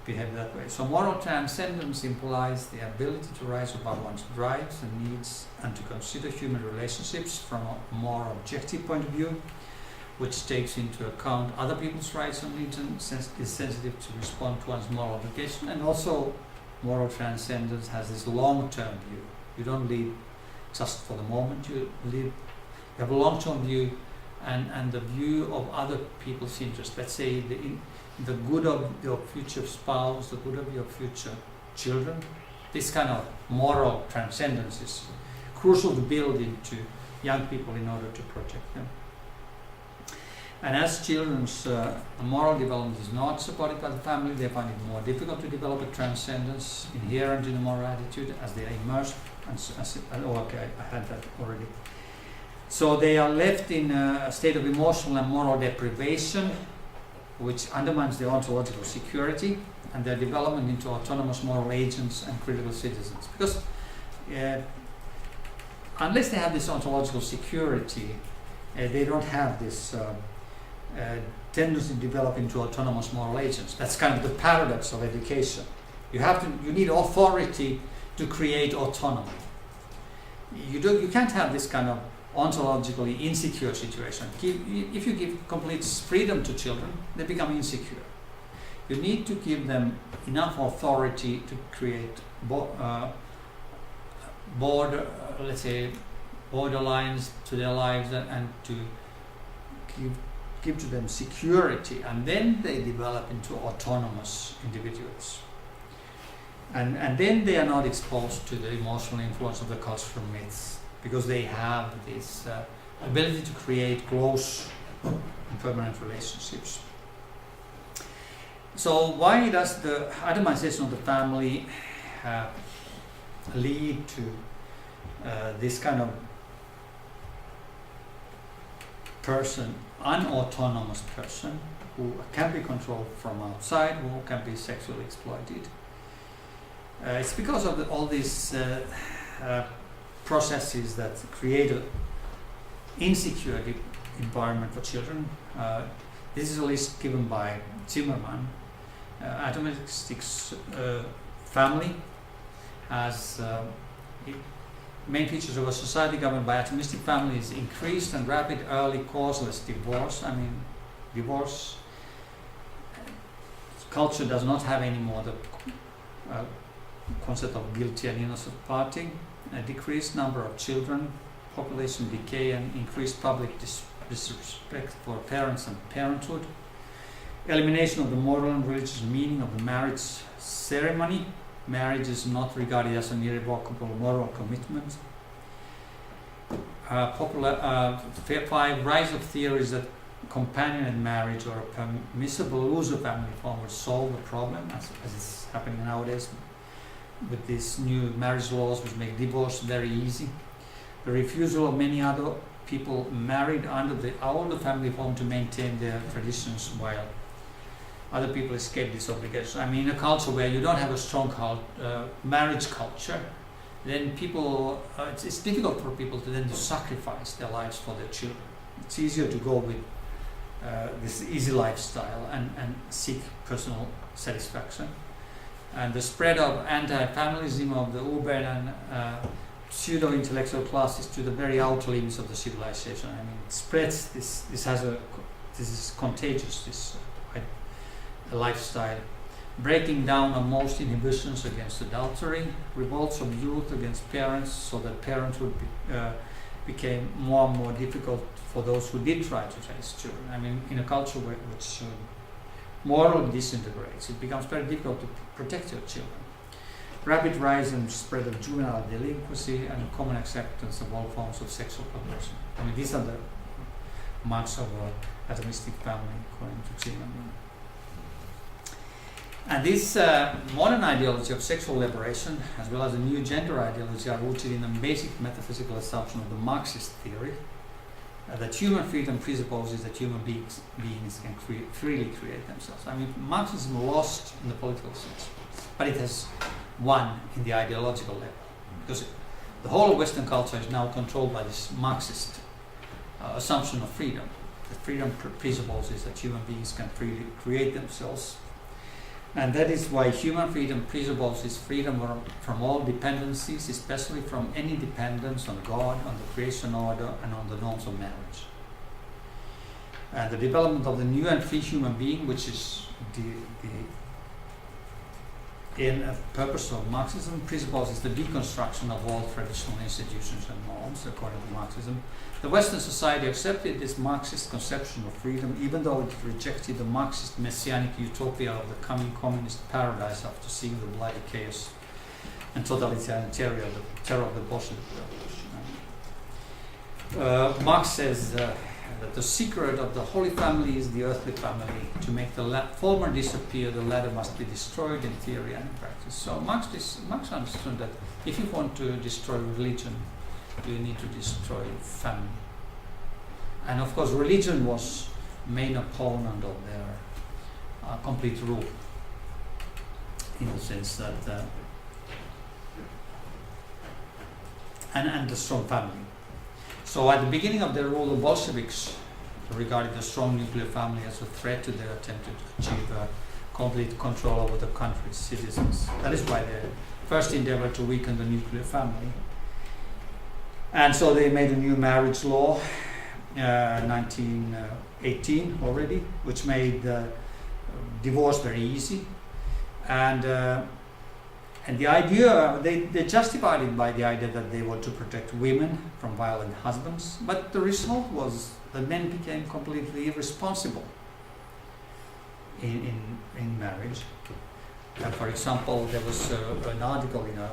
behave that way. So moral transcendence implies the ability to rise above one's drives and needs and to consider human relationships from a more objective point of view, which takes into account other people's rights and needs and is sensitive to respond to one's moral obligation. And also moral transcendence has this long-term view. You don't live just for the moment, you have a long-term view and the view of other people's interests. Let's say the good of your future spouse, the good of your future children. This kind of moral transcendence is crucial to build into young people in order to protect them. And as children's moral development is not supported by the family, they find it more difficult to develop a transcendence inherent in the moral attitude as they are immersed. I had that already. So they are left in a state of emotional and moral deprivation, which undermines their ontological security and their development into autonomous moral agents and critical citizens. Because unless they have this ontological security, they don't have this tendency to develop into autonomous moral agents. That's kind of the paradox of education. You need authority to create autonomy. You can't have this kind of ontologically insecure situation. If you give complete freedom to children, they become insecure. You need to give them enough authority to create borderlines to their lives and to give to them security, and then they develop into autonomous individuals. And then they are not exposed to the emotional influence of the cultural myths, because they have this ability to create close and permanent relationships. So why does the atomization of the family lead to this kind of person, unautonomous person, who can be controlled from outside, who can be sexually exploited? It's because of all these processes that create an insecure environment for children. This is a list given by Zimmerman. Atomistic family has main features of a society governed by atomistic family is increased and rapid early causeless divorce. Divorce culture does not have anymore the concept of guilty and innocent party, a decreased number of children, population decay, and increased public disrespect for parents and parenthood, elimination of the moral and religious meaning of the marriage ceremony. Marriage is not regarded as an irrevocable moral commitment. 5, rise of theories that companionate marriage or a permissible loose of family form will solve the problem, as is happening nowadays with these new marriage laws which make divorce very easy. The refusal of many other people married under the older family form to maintain their traditions while other people escape this obligation. I mean, in a culture where you don't have a strong marriage culture, then people, it's difficult for people to then sacrifice their lives for their children. It's easier to go with this easy lifestyle and seek personal satisfaction. And the spread of anti-familism of the urban and pseudo-intellectual classes to the very outer limits of the civilization. I mean, it spreads this is contagious, this lifestyle. Breaking down of most inhibitions against adultery, revolts of youth against parents, so that parenthood became more and more difficult for those who did try to raise children. I mean, in a culture which morally disintegrates, it becomes very difficult to protect your children. Rapid rise and spread of juvenile delinquency and common acceptance of all forms of sexual perversion. I mean, these are the marks of a atomistic family according to Zimmerman. And this modern ideology of sexual liberation, as well as the new gender ideology, are rooted in a basic metaphysical assumption of the Marxist theory that human freedom presupposes that human beings can freely create themselves. I mean, Marxism lost in the political sense, but it has won in the ideological level, because the whole of Western culture is now controlled by this Marxist assumption of freedom. That freedom presupposes that human beings can freely create themselves. And that is why human freedom presupposes freedom from all dependencies, especially from any dependence on God, on the creation order, and on the norms of marriage. And the development of the new and free human being, which is the purpose of Marxism, presupposes the deconstruction of all traditional institutions and norms, according to Marxism. The Western society accepted this Marxist conception of freedom, even though it rejected the Marxist messianic utopia of the coming communist paradise after seeing the bloody chaos and totalitarian terror of the Bolshevik Revolution. Marx says that the secret of the Holy Family is the earthly family. To make the former disappear, the latter must be destroyed in theory and in practice. So Marx understood that if you want to destroy religion, you need to destroy family. And of course, religion was main opponent of their complete rule, in the sense that and the strong family. So at the beginning of their rule, the Bolsheviks regarded the strong nuclear family as a threat to their attempt to achieve complete control over the country's citizens. That is why they first endeavored to weaken the nuclear family. And so they made a new marriage law, 1918 already, which made divorce very easy. And the idea, they justified it by the idea that they were to protect women from violent husbands. But the result was that men became completely irresponsible in marriage. For example, there was an article in a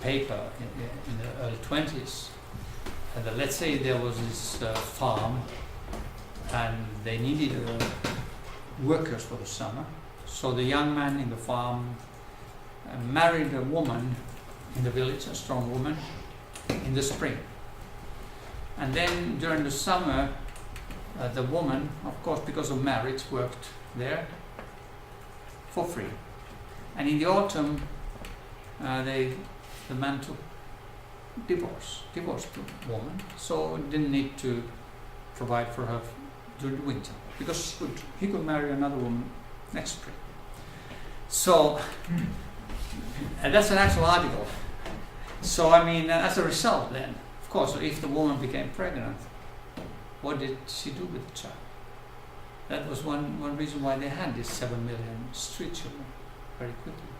paper in the early 20s. Let's say there was this farm and they needed workers for the summer. So the young man in the farm married a woman in the village, a strong woman, in the spring. And then during the summer, the woman, of course, because of marriage, worked there for free. And in the autumn, the man took divorced the woman, so didn't need to provide for her during the winter, because he could marry another woman next spring. So, and that's an actual article. So, I mean, as a result then, of course, if the woman became pregnant, what did she do with the child? That was one reason why they had these 7 million street children very quickly.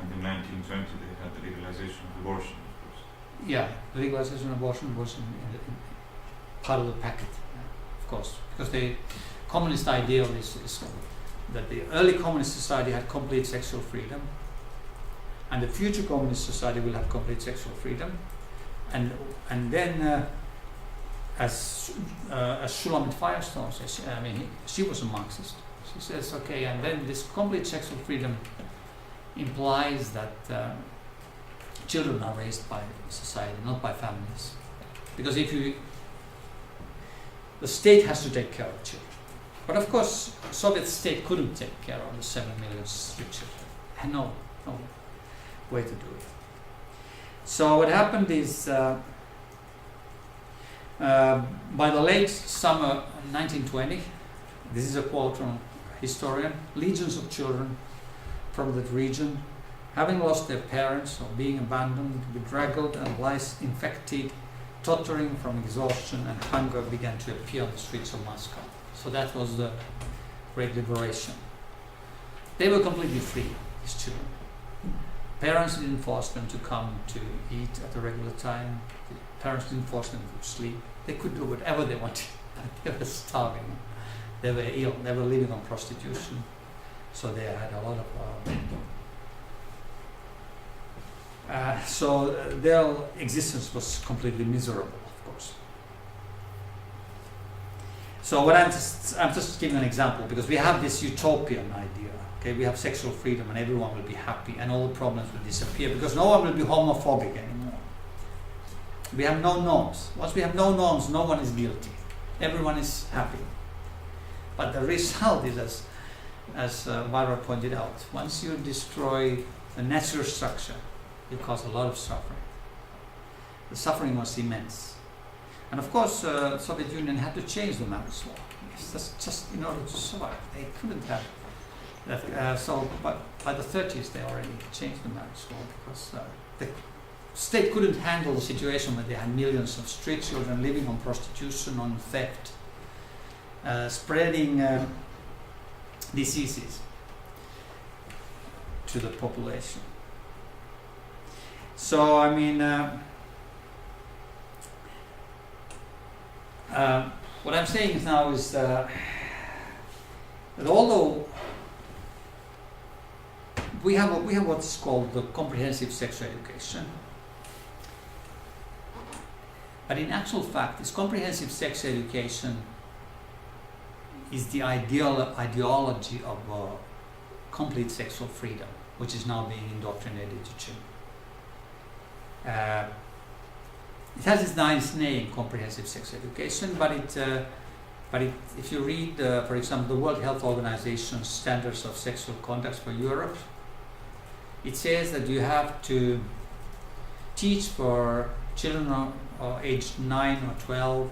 And in 1920 they had the legalization of abortion, of course. Yeah, the legalization of abortion was in part of the packet, of course, because the communist ideal is that the early communist society had complete sexual freedom, and the future communist society will have complete sexual freedom, and then as Shulamit Firestone says, she was a Marxist. She says, okay, and then this complete sexual freedom implies that children are raised by society, not by families, because the state has to take care of children. But of course, Soviet state couldn't take care of the 7 million street children. Had no way to do it. So what happened is, by the late summer 1920, this is a quote from a historian, legions of children from that region, having lost their parents or being abandoned, bedraggled and lice-infected, tottering from exhaustion and hunger, began to appear on the streets of Moscow. So that was the Great Liberation. They were completely free, these children. Parents didn't force them to come to eat at a regular time. The parents didn't force them to sleep. They could do whatever they wanted. They were starving. They were ill. They were living on prostitution. So they had a lot of... so their existence was completely miserable, of course. So what I'm just giving an example, because we have this utopian idea. Okay, we have sexual freedom and everyone will be happy and all the problems will disappear because no one will be homophobic anymore. We have no norms. Once we have no norms, no one is guilty. Everyone is happy. But the result is, as Vara pointed out, once you destroy a natural structure, you cause a lot of suffering. The suffering was immense. And of course, the Soviet Union had to change the marriage law. Yes, just in order to survive. They couldn't have that. So by the 30s, they already changed the marriage law because the state couldn't handle the situation where they had millions of street children living on prostitution, on theft, spreading diseases to the population. So, I mean, what I'm saying now is that although we have what's called the comprehensive sexual education, but in actual fact, this comprehensive sex education is the ideology of complete sexual freedom, which is now being indoctrinated to children. It has this nice name, comprehensive sex education, but if you read, for example, the World Health Organization's standards of sexual conduct for Europe, it says that you have to teach for children aged 9 or 12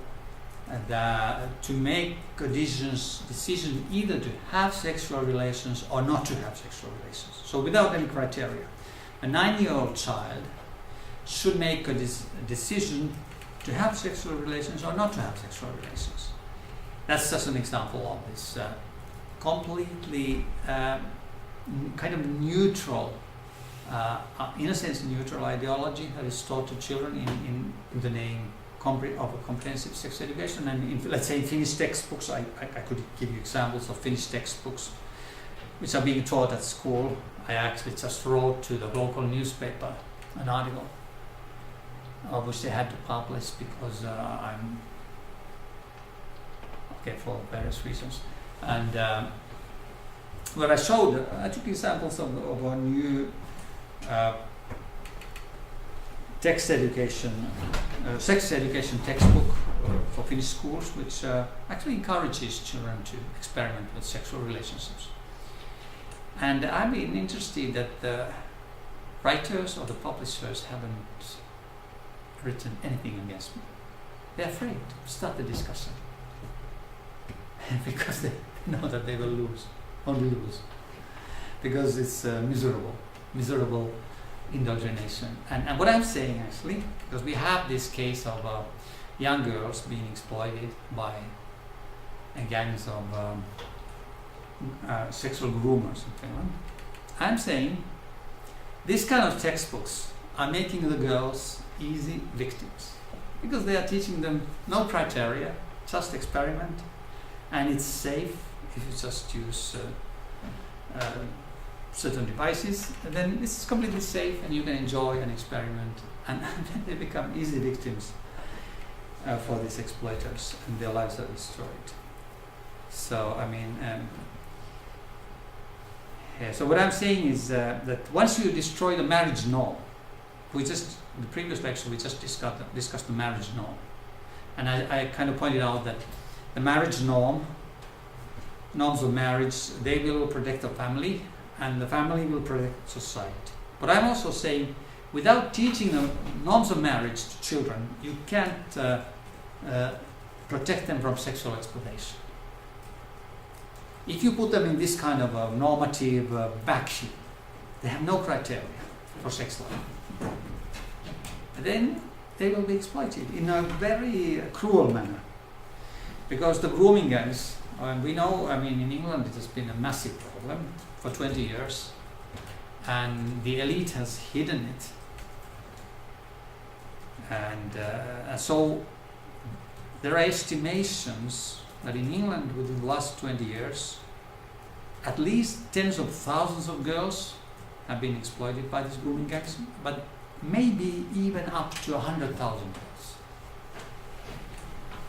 to make decisions either to have sexual relations or not to have sexual relations. So without any criteria. A 9-year-old child should make a decision to have sexual relations or not to have sexual relations. That's just an example of this completely kind of neutral, in a sense neutral ideology that is taught to children in the name of a comprehensive sex education. And let's say in Finnish textbooks, I could give you examples of Finnish textbooks which are being taught at school. I actually just wrote to the local newspaper an article which they had to publish because I'm okay for various reasons. And where I took examples of a new sex education textbook for Finnish schools, which actually encourages children to experiment with sexual relationships. And I've been interested that the writers or the publishers haven't written anything against me. They're afraid to start the discussion because they know that they will only lose, because it's miserable indoctrination. And what I'm saying actually, because we have this case of young girls being exploited by and gangs of sexual groomers in Finland. I'm saying these kind of textbooks are making the girls easy victims because they are teaching them no criteria, just experiment, and it's safe if you just use certain devices. And then this is completely safe and you can enjoy and experiment, and then they become easy victims for these exploiters, and their lives are destroyed. So I mean, so what I'm saying is that once you destroy the marriage norm, the previous lecture we just discussed the marriage norm, and I kind of pointed out that the marriage norms of marriage, they will protect the family, and the family will protect society. But I'm also saying, without teaching the norms of marriage to children, you can't protect them from sexual exploitation. If you put them in this kind of a normative vacuum, they have no criteria for sex life, then they will be exploited in a very cruel manner. Because the grooming gangs, we know, I mean, in England it has been a massive problem for 20 years, and the elite has hidden it. And so there are estimations that in England within the last 20 years, at least tens of thousands of girls have been exploited by these grooming gangs, but maybe even up to 100,000 girls.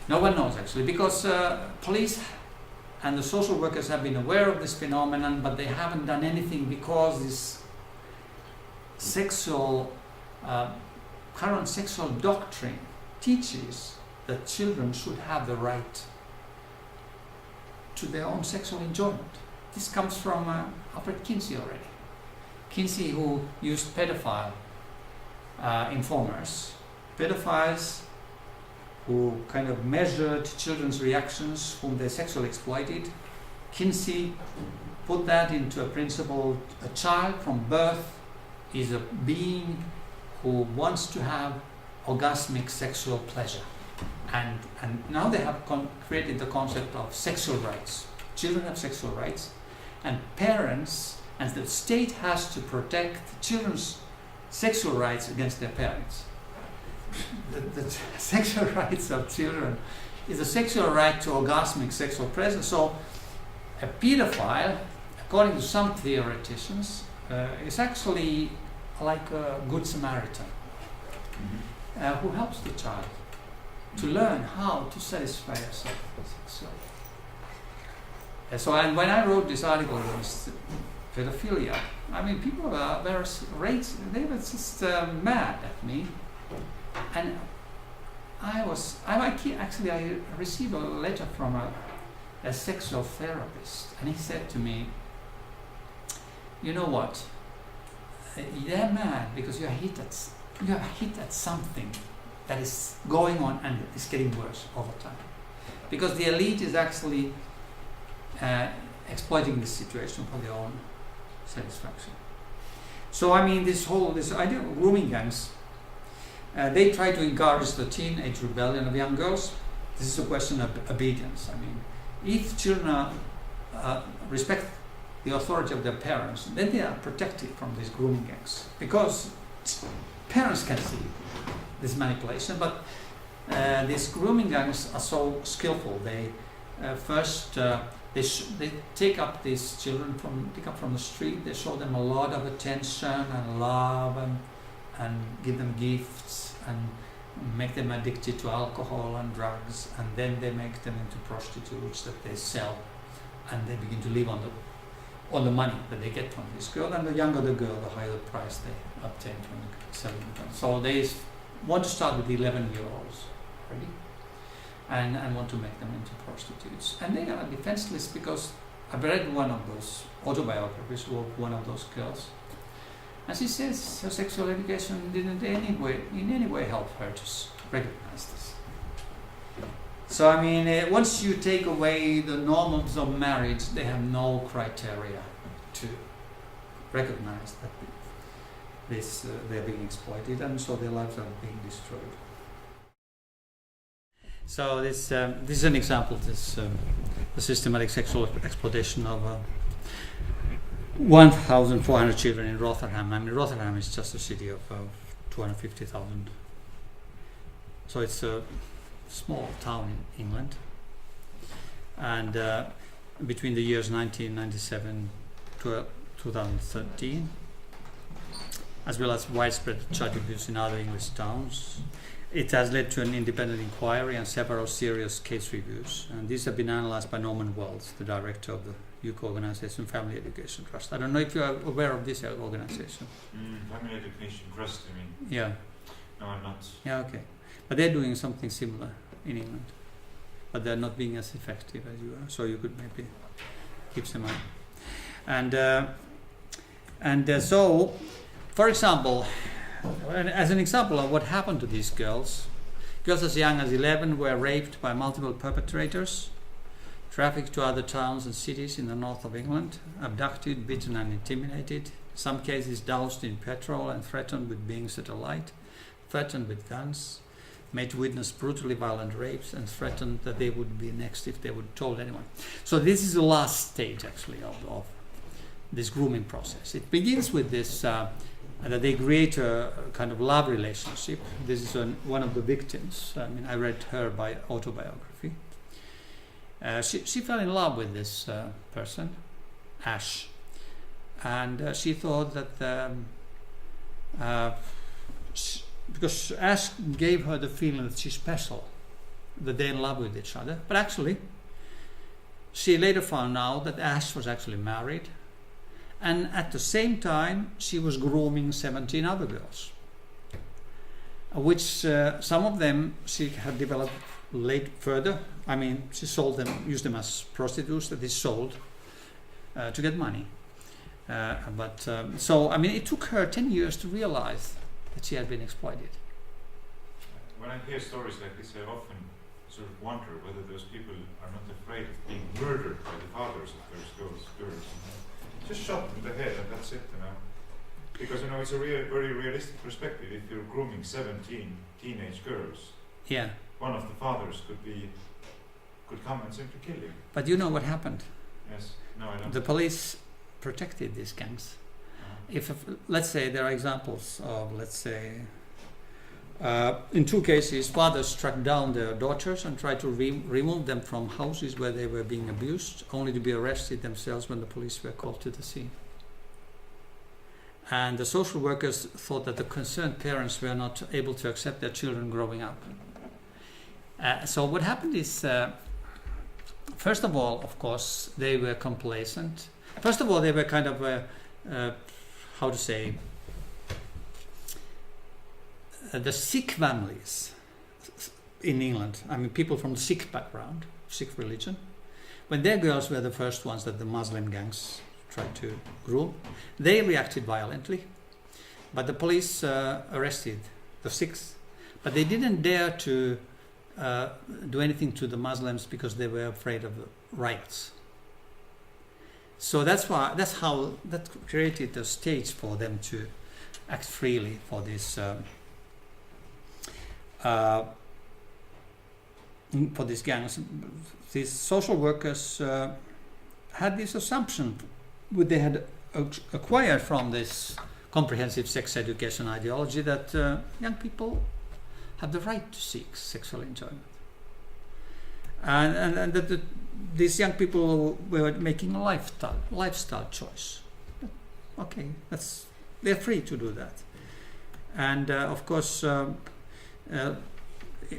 No one knows actually, because police and the social workers have been aware of this phenomenon, but they haven't done anything because this current sexual doctrine teaches that children should have the right to their own sexual enjoyment. This comes from Alfred Kinsey already. Kinsey, who used pedophile informers, pedophiles who kind of measured children's reactions whom they sexually exploited. Kinsey put that into a principle: a child from birth is a being who wants to have orgasmic sexual pleasure. And now they have created the concept of sexual rights. Children have sexual rights, and parents and the state has to protect children's sexual rights against their parents. The sexual rights of children is a sexual right to orgasmic sexual pleasure. So a pedophile, according to some theoreticians, is actually like a good Samaritan who helps the child to learn how to satisfy yourself sexually. So, and when I wrote this article against pedophilia, I mean, people were they were just mad at me, and I received a letter from a sexual therapist, and he said to me, "You know what? They're mad because you are hit at something that is going on and is getting worse all the time, because the elite is actually exploiting this situation for their own satisfaction." So I mean, this idea of grooming gangs, they try to encourage the teenage rebellion of young girls. This is a question of obedience. I mean, if children respect the authority of their parents, then they are protected from these grooming gangs, because parents can see this manipulation. But these grooming gangs are so skillful. They first they take up these children from the street. They show them a lot of attention and love, and give them gifts and make them addicted to alcohol and drugs, and then they make them into prostitutes that they sell, and they begin to live on the money that they get from this girl. And the younger the girl, the higher the price they obtain from selling them. So they want to start with 11-year-olds already, and want to make them into prostitutes. And they are defenseless, because I've read one of those autobiographies of one of those girls, and she says her sexual education didn't in any way help her to recognize this. So I mean, once you take away the norms of marriage, they have no criteria to recognize that they're being exploited, and so their lives are being destroyed. So this is an example. This the systematic sexual exploitation of 1,400 children in Rotherham. I mean, Rotherham is just a city of 250,000. So it's a small town in England. And between the years 1997 to 2013, as well as widespread child abuse in other English towns, it has led to an independent inquiry and several serious case reviews. And these have been analysed by Norman Wells, the director of the UK organisation Family Education Trust. I don't know if you are aware of this organisation. Family Education Trust, you mean? Yeah. No, I'm not. Yeah, okay. But they're doing something similar in England. But they're not being as effective as you are. So you could maybe keep some eye. And so, for example, as an example of what happened to these girls as young as 11 were raped by multiple perpetrators, trafficked to other towns and cities in the north of England, abducted, beaten and intimidated, in some cases doused in petrol and threatened with being set alight, threatened with guns, made to witness brutally violent rapes, and threatened that they would be next if they would told anyone. So this is the last stage actually of this grooming process. It begins with this that they create a kind of love relationship. This is one of the victims. I mean, I read her autobiography. She fell in love with this person, Ash, and she thought that because Ash gave her the feeling that she's special, that they're in love with each other. But actually, she later found out that Ash was actually married, and at the same time she was grooming 17 other girls, which some of them she had developed further. I mean, she sold them, used them as prostitutes that they sold to get money. So I mean, it took her 10 years to realize that she had been exploited. When I hear stories like this, I often sort of wonder whether those people are not afraid of being murdered by the fathers of those girls. Just shot them in the head and that's it, you know. Because, you know, it's a very realistic perspective. If you're grooming 17 teenage girls, yeah, one of the fathers could come and simply kill you. But you know what happened? Yes. No, I don't. The police protected these gangs. If let's say there are examples of, let's say, in 2 cases, fathers tracked down their daughters and tried to remove them from houses where they were being abused, only to be arrested themselves when the police were called to the scene. And the social workers thought that the concerned parents were not able to accept their children growing up. So what happened is, first of all, of course, they were complacent. First of all, they were kind of how to say, the Sikh families in England, I mean people from the Sikh background, Sikh religion, when their girls were the first ones that the Muslim gangs tried to groom, they reacted violently, but the police arrested the Sikhs, but they didn't dare to do anything to the Muslims because they were afraid of riots. So that created a stage for them to act freely for this for these gangs. These social workers had this assumption, which they had acquired from this comprehensive sex education ideology, that young people have the right to seek sexual enjoyment, and that these young people were making a lifestyle choice. Okay, they're free to do that. And of course,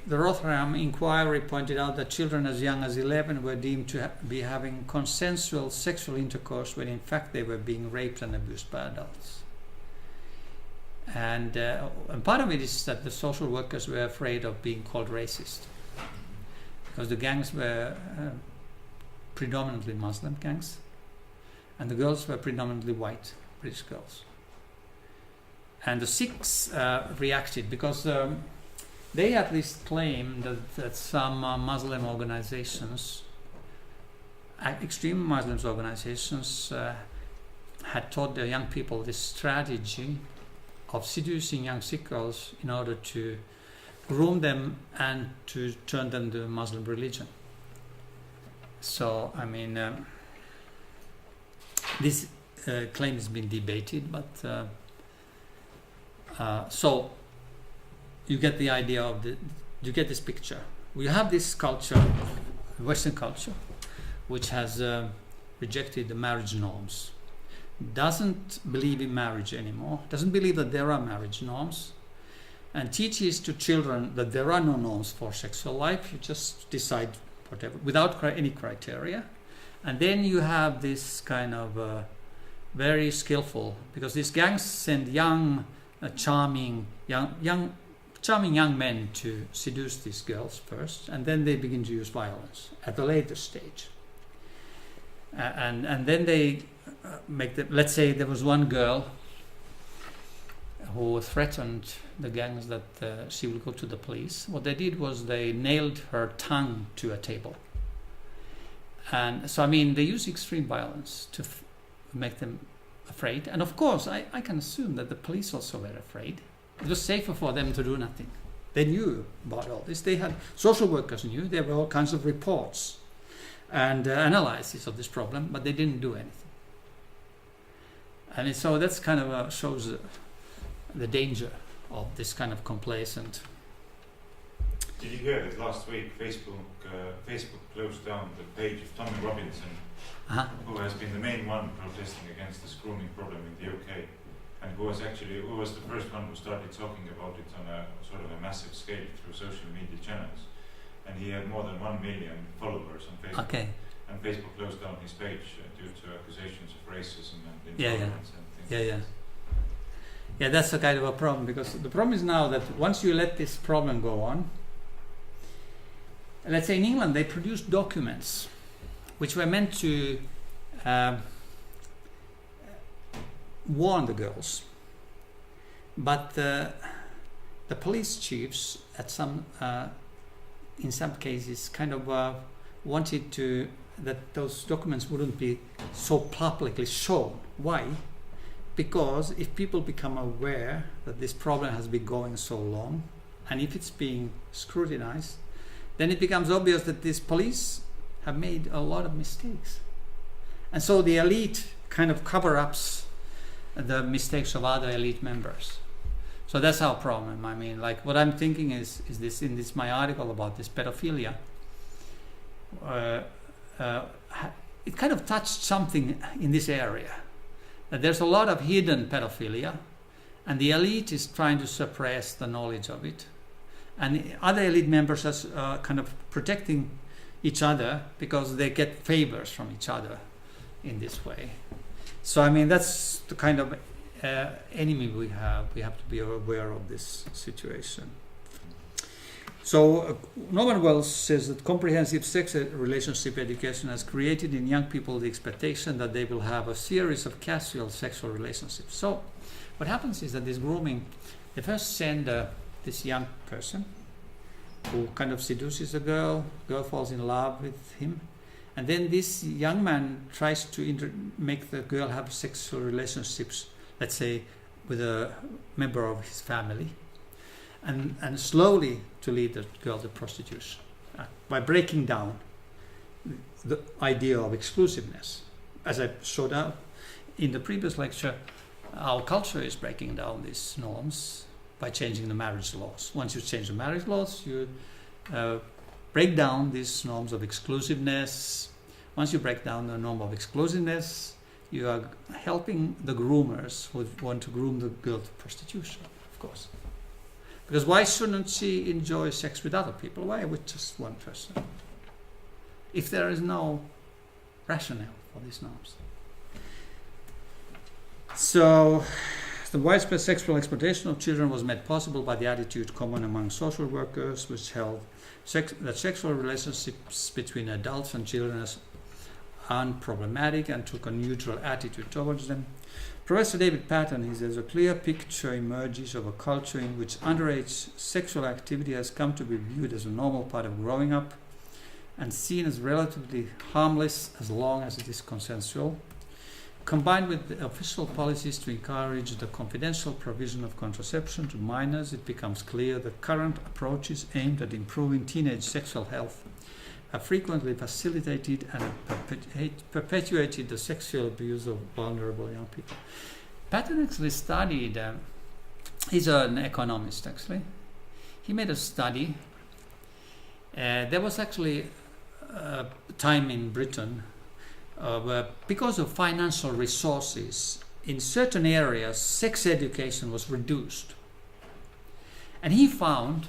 the Rotherham inquiry pointed out that children as young as 11 were deemed to be having consensual sexual intercourse when in fact they were being raped and abused by adults. And part of it is that the social workers were afraid of being called racist, because the gangs were predominantly Muslim gangs, and the girls were predominantly white British girls. And the Sikhs reacted because they at least claimed that some Muslim organizations, extreme Muslim organizations, had taught their young people this strategy of seducing young Sikh girls in order to groom them and to turn them to Muslim religion. So, I mean, this claim has been debated, but so you get the idea of you get this picture. We have this culture, Western culture, which has rejected the marriage norms, doesn't believe in marriage anymore, doesn't believe that there are marriage norms, and teaches to children that there are no norms for sexual life. You just decide whatever, without any criteria. And then you have this kind of very skillful, because these gangs send young, charming young men to seduce these girls first, and then they begin to use violence at a later stage. And then they make them. Let's say there was one girl who threatened the gangs that she will go to the police. What they did was they nailed her tongue to a table. And so, I mean, they use extreme violence to make them afraid. And of course, I can assume that the police also were afraid. It was safer for them to do nothing. They knew about all this. They had, social workers knew, there were all kinds of reports and analysis of this problem, but they didn't do anything. And so that's kind of shows the danger of this kind of complacent. Did you hear that last week Facebook closed down the page of Tommy Robinson, who has been the main one protesting against this grooming problem in the UK, and who was the first one who started talking about it on a sort of a massive scale through social media channels, and he had more than 1 million followers on Facebook. Okay. And Facebook closed down his page due to accusations of racism and intolerance and things. Yeah, that's a kind of a problem, because the problem is now that once you let this problem go on, let's say in England they produced documents which were meant to warn the girls, but the police chiefs in some cases kind of wanted that those documents wouldn't be so publicly shown. Why? Because if people become aware that this problem has been going so long, and if it's being scrutinized, then it becomes obvious that these police have made a lot of mistakes. And so the elite kind of cover-ups the mistakes of other elite members. So that's our problem. I mean, like, what I'm thinking is this, in this my article about this pedophilia, it kind of touched something in this area, that there's a lot of hidden pedophilia, and the elite is trying to suppress the knowledge of it, and other elite members are kind of protecting each other because they get favors from each other in this way. So, I mean, that's the kind of enemy we have. We have to be aware of this situation. So Norman Wells says that comprehensive sex relationship education has created in young people the expectation that they will have a series of casual sexual relationships. So what happens is that this grooming, they first send this young person who kind of seduces a girl falls in love with him, and then this young man tries to make the girl have sexual relationships, let's say, with a member of his family, and slowly to lead the girl to prostitution by breaking down the idea of exclusiveness. As I showed out in the previous lecture, our culture is breaking down these norms by changing the marriage laws. Once you change the marriage laws, you break down these norms of exclusiveness. Once you break down the norm of exclusiveness, you are helping the groomers who want to groom the girl to prostitution, of course. Because why shouldn't she enjoy sex with other people? Why with just one person? If there is no rationale for these norms. So, the widespread sexual exploitation of children was made possible by the attitude common among social workers, which held that sexual relationships between adults and children as unproblematic and took a neutral attitude towards them. Professor David Patton, he says, a clear picture emerges of a culture in which underage sexual activity has come to be viewed as a normal part of growing up and seen as relatively harmless as long as it is consensual. Combined with the official policies to encourage the confidential provision of contraception to minors, it becomes clear that current approaches aimed at improving teenage sexual health have frequently facilitated and perpetuated the sexual abuse of vulnerable young people. Patton actually studied, he's an economist actually. He made a study. There was actually a time in Britain where, because of financial resources, in certain areas sex education was reduced. And he found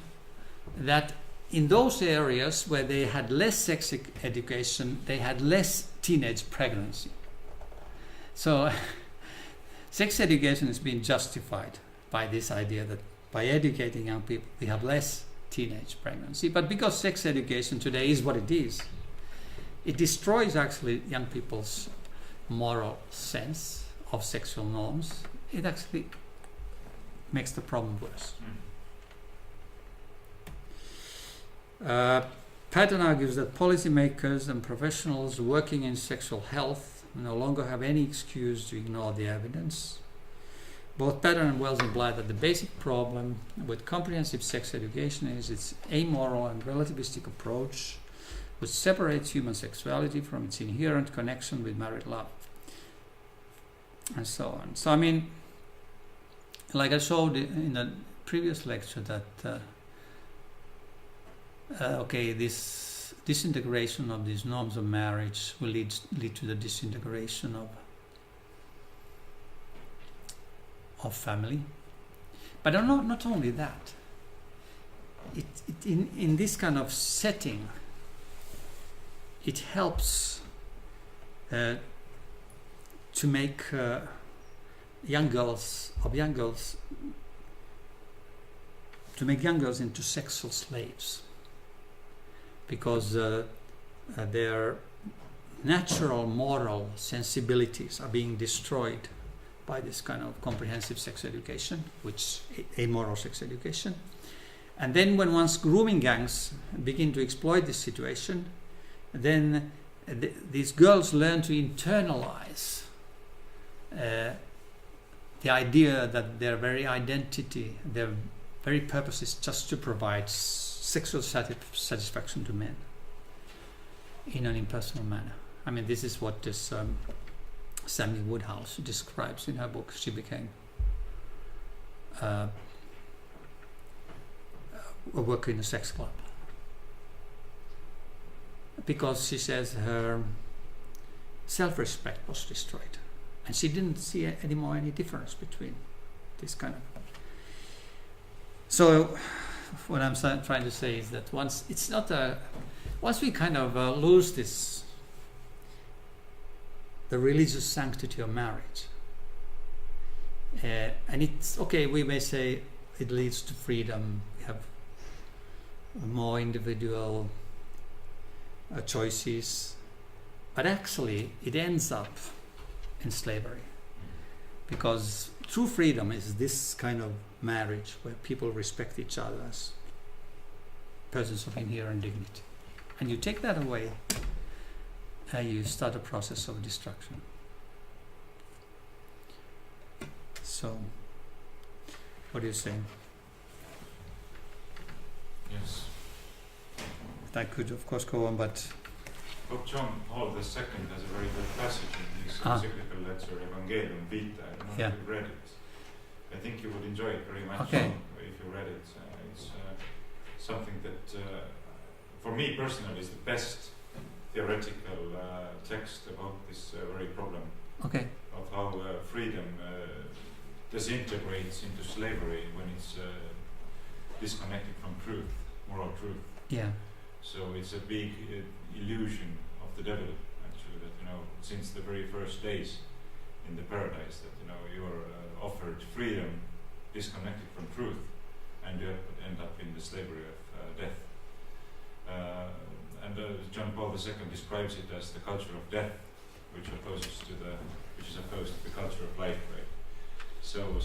that in those areas where they had less sex education, they had less teenage pregnancy. So sex education has been justified by this idea that by educating young people, we have less teenage pregnancy. But because sex education today is what it is, it destroys actually young people's moral sense of sexual norms. It actually makes the problem worse. Patton argues that policymakers and professionals working in sexual health no longer have any excuse to ignore the evidence. Both Patton and Wells imply that the basic problem with comprehensive sex education is its amoral and relativistic approach, which separates human sexuality from its inherent connection with married love, and so on. So, I mean, like I showed in the previous lecture, that this disintegration of these norms of marriage will lead to the disintegration of family. But not only that, in this kind of setting, it helps to make young girls into sexual slaves, because their natural moral sensibilities are being destroyed by this kind of comprehensive sex education, which amoral sex education. And then when once grooming gangs begin to exploit this situation, then these girls learn to internalize the idea that their very identity, their very purpose is just to provide sexual satisfaction to men in an impersonal manner. I mean, this is what this Sammy Woodhouse describes in her book. She became a worker in a sex club because she says her self-respect was destroyed, and she didn't see anymore any difference between this kind of. So what I'm trying to say is that once we kind of lose the religious sanctity of marriage, and it's okay, we may say it leads to freedom, we have more individual choices, but actually it ends up in slavery, because true freedom is this kind of marriage where people respect each other as persons of inherent dignity, and you take that away, you start a process of destruction. So, what are you saying? Yes. I could, of course, go on, but Pope John Paul II has a very good passage in his encyclical letter Evangelium Vitae. I don't know if you read it. I think you would enjoy it very much if you read it. It's something that, for me personally, is the best theoretical text about this very problem of how freedom disintegrates into slavery when it's disconnected from truth, moral truth. Yeah. So it's a big illusion of the devil, actually, that since the very first days in the paradise, that you are offered freedom disconnected from truth, and you end up in the slavery of death. And John Paul II describes it as the culture of death, which is opposed to the culture of life, right? So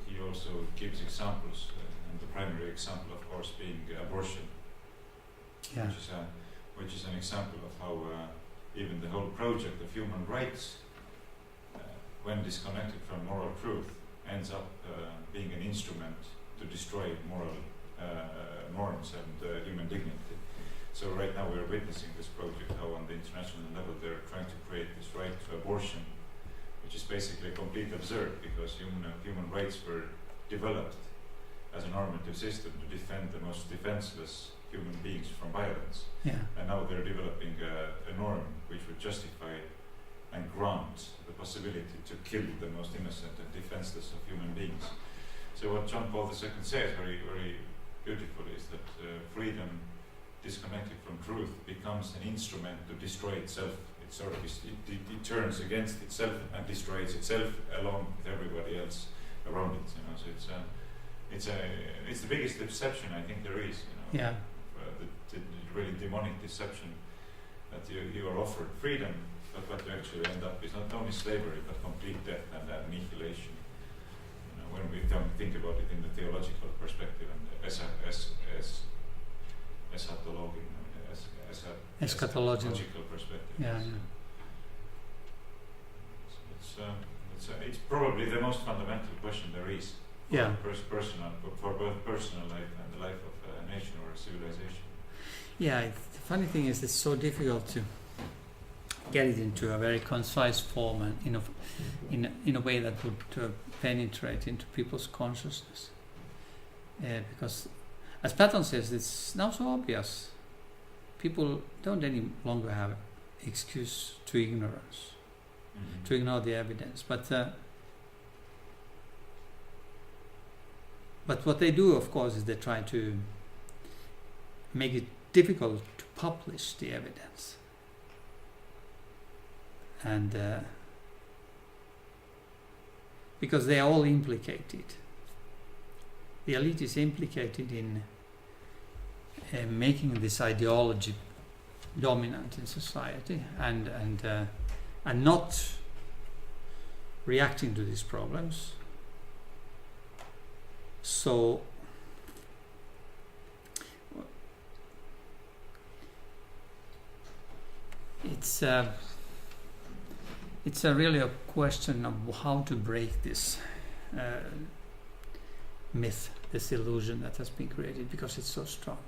he also gives examples, and the primary example, of course, being abortion, which is an example of how even the whole project of human rights, when disconnected from moral truth, ends up being an instrument to destroy moral norms and human dignity. So right now we're witnessing this project, how on the international level they're trying to create this right to abortion, which is basically completely absurd because human rights were developed as a normative system to defend the most defenseless human beings from violence. Yeah. And now they're developing a norm which would justify and grant the possibility to kill the most innocent and defenseless of human beings. So what John Paul II says very, very beautifully is that freedom disconnected from truth becomes an instrument to destroy itself. It sort of it turns against itself and destroys itself along with everybody else around it. You know, so it's the biggest deception I think there is. You know, Yeah. The really demonic deception that you are offered freedom, but what you actually end up is not only slavery but complete death and annihilation. You know, when we don't think about it in the theological perspective and eschatological perspective. Yeah, yes. yeah. So it's probably the most fundamental question there is. Yeah. For both personal life and the life of a nation or a civilization. Yeah, the funny thing is it's so difficult to get it into a very concise form and in a way that would penetrate into people's consciousness. Because, as Platon says, it's now so obvious. People don't any longer have excuse to ignorance, to ignore the evidence. But what they do, of course, is they try to make it difficult to publish the evidence. And because they are all implicated. The elite is implicated in making this ideology dominant in society and not reacting to these problems. So it's really a question of how to break this myth, this illusion that has been created, because it's so strong.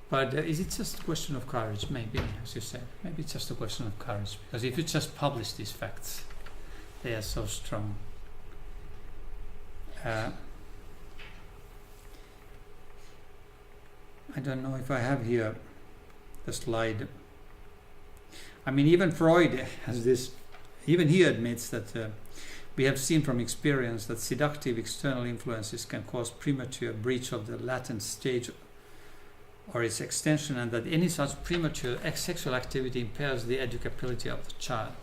But is it just a question of courage? Maybe, as you said, maybe it's just a question of courage, because if you just publish these facts, they are so strong. I don't know if I have here the slide. I mean, even Freud has this, even he admits that we have seen from experience that seductive external influences can cause premature breach of the latent stage or its extension, and that any such premature sexual activity impairs the educability of the child.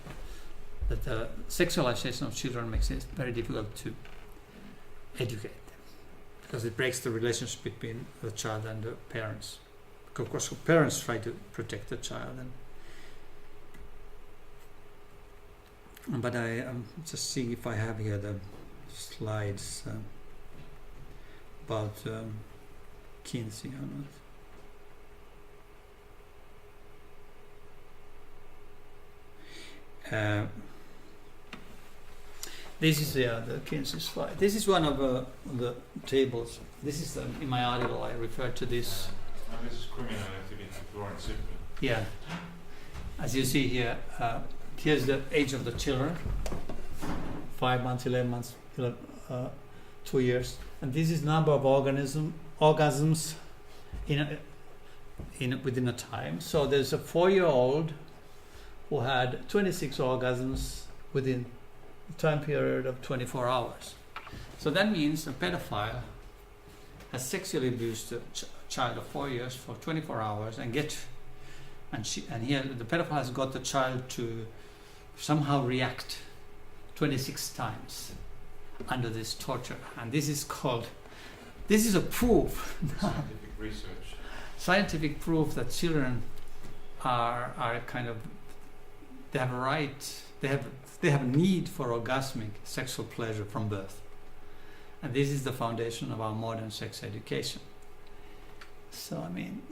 That the sexualization of children makes it very difficult to educate them, because it breaks the relationship between the child and the parents. Of course, parents try to protect the child, but I am just seeing if I have here the slides about Kinsey or not. This is the Kinsey slide. This is one of the tables. This is in my article I referred to this. This is criminal activity, pure and simple. Yeah. As you see here, here's the age of the children, 5 months, 11 months, 2 years. And this is number of orgasms within a time. So there's a 4-year-old who had 26 orgasms within a time period of 24 hours. So that means a pedophile has sexually abused a child of 4 years for 24 hours and here the pedophile has got the child to somehow react 26 times under this torture. And this is a proof. Scientific research. Scientific proof that children are kind of, they have a right, they have a need for orgasmic sexual pleasure from birth. And this is the foundation of our modern sex education. So, I mean,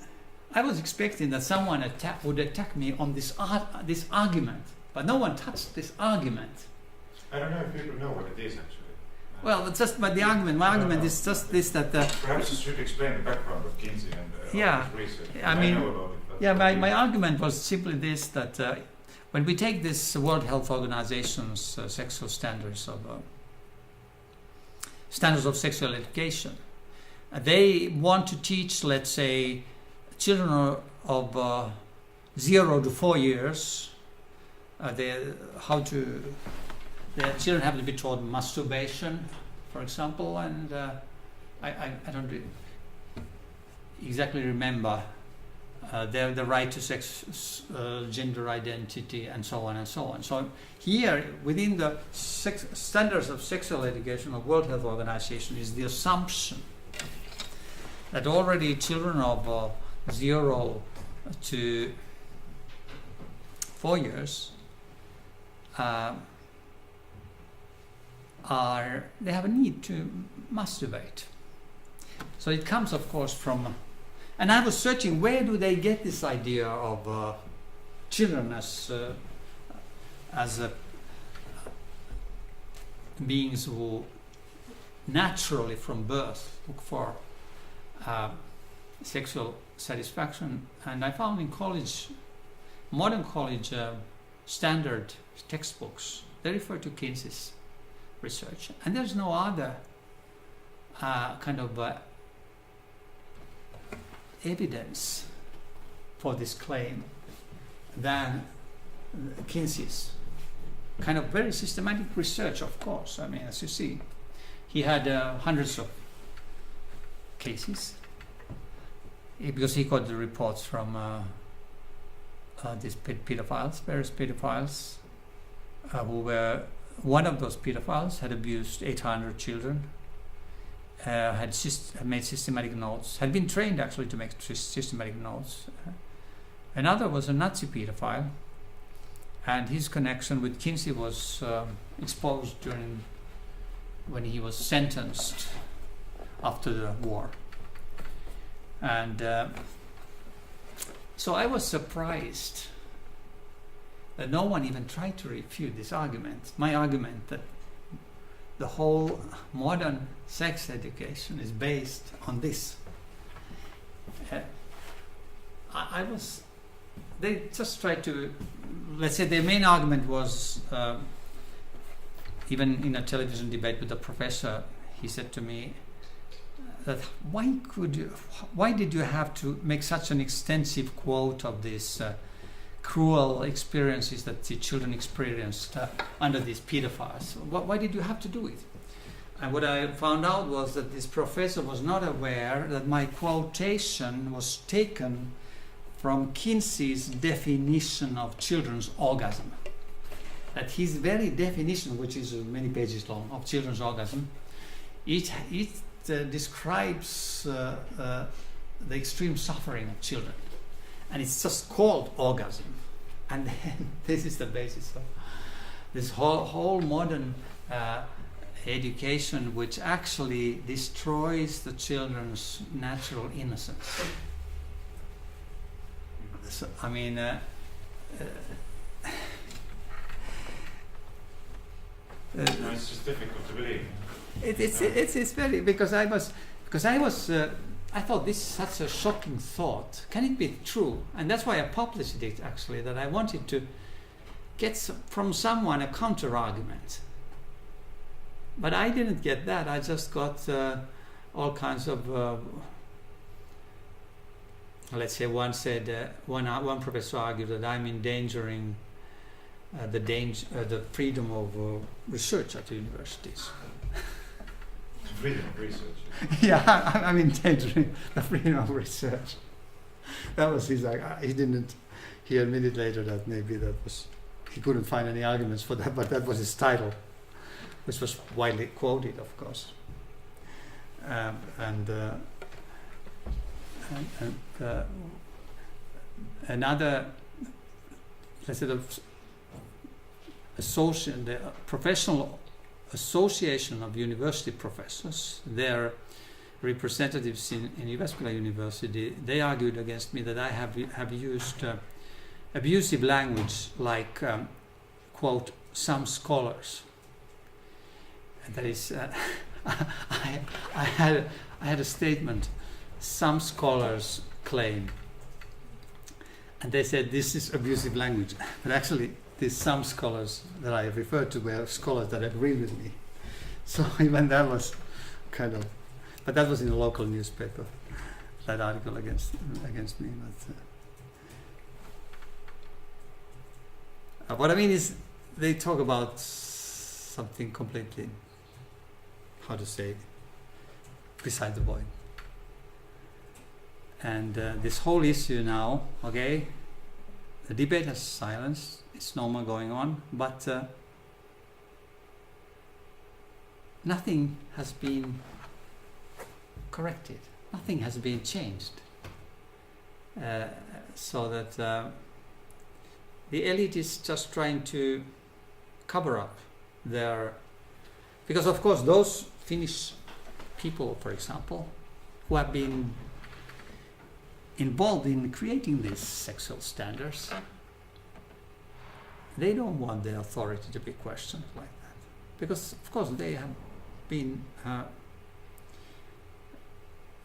I was expecting that someone would attack me on this argument, but no one touched this argument. I don't know if people know what it is actually. Well, but my argument is just this, that perhaps you should explain the background of Kinsey and yeah, his research. I mean, know about it, but yeah, my argument was simply this, that when we take this World Health Organization's sexual standards of sexual education, they want to teach, let's say, children of 0 to 4 years. The children have to be taught masturbation, for example, and I don't exactly remember the right to sex, gender identity, and so on and so on. So here, within the standards of sexual education of World Health Organization, is the assumption that already children of 0 to 4 years they have a need to masturbate. So it comes, of course, from, and I was searching, where do they get this idea of children as beings who naturally from birth look for sexual satisfaction? And I found in modern college standard textbooks, they refer to Kinsey's research, and there's no other kind of evidence for this claim than Kinsey's kind of very systematic research. Of course, I mean, as you see, he had hundreds of cases because he got the reports from these various pedophiles who were, one of those pedophiles had abused 800 children, had made systematic notes, had been trained actually to make systematic notes. Another was a Nazi pedophile, and his connection with Kinsey was exposed when he was sentenced after the war. And so I was surprised that no one even tried to refute this argument, my argument that the whole modern sex education is based on this. They just tried to, let's say their main argument was, even in a television debate with a professor, he said to me that why did you have to make such an extensive quote of these cruel experiences that the children experienced under these pedophiles? Why did you have to do it? And what I found out was that this professor was not aware that my quotation was taken from Kinsey's definition of children's orgasm. That his very definition, which is many pages long, of children's orgasm, it describes the extreme suffering of children. And it's just called orgasm. And then this is the basis of this whole modern education, which actually destroys the children's natural innocence. So, I mean, it's just difficult to believe. It's very, because I thought this is such a shocking thought. Can it be true? And that's why I published it, actually, that I wanted to get from someone a counter argument. But I didn't get that. I just got all kinds of, let's say one professor argued that I'm endangering the freedom of research at the universities. Freedom of research. Yeah, I'm endangering the freedom of research. That was his. He admitted later that maybe he couldn't find any arguments for that, but that was his title, which was widely quoted, of course. Another, let's say, the professional association of university professors, their representatives in Jyväskylä University, they argued against me that I have used abusive language like, quote, some scholars. And that is, I had a statement. Some scholars claim, and they said this is abusive language, but actually there's some scholars that I referred to were scholars that agreed with me. So even that was kind of, but that was in a local newspaper, that article against me. But what I mean is, they talk about something completely, how to say, beside the point. And this whole issue now, okay, the debate has silenced, it's no more going on, but nothing has been corrected, nothing has been changed. So that the elite is just trying to cover up their, because of course those Finnish people, for example, who have been involved in creating these sexual standards, they don't want the authority to be questioned like that, because of course they have been,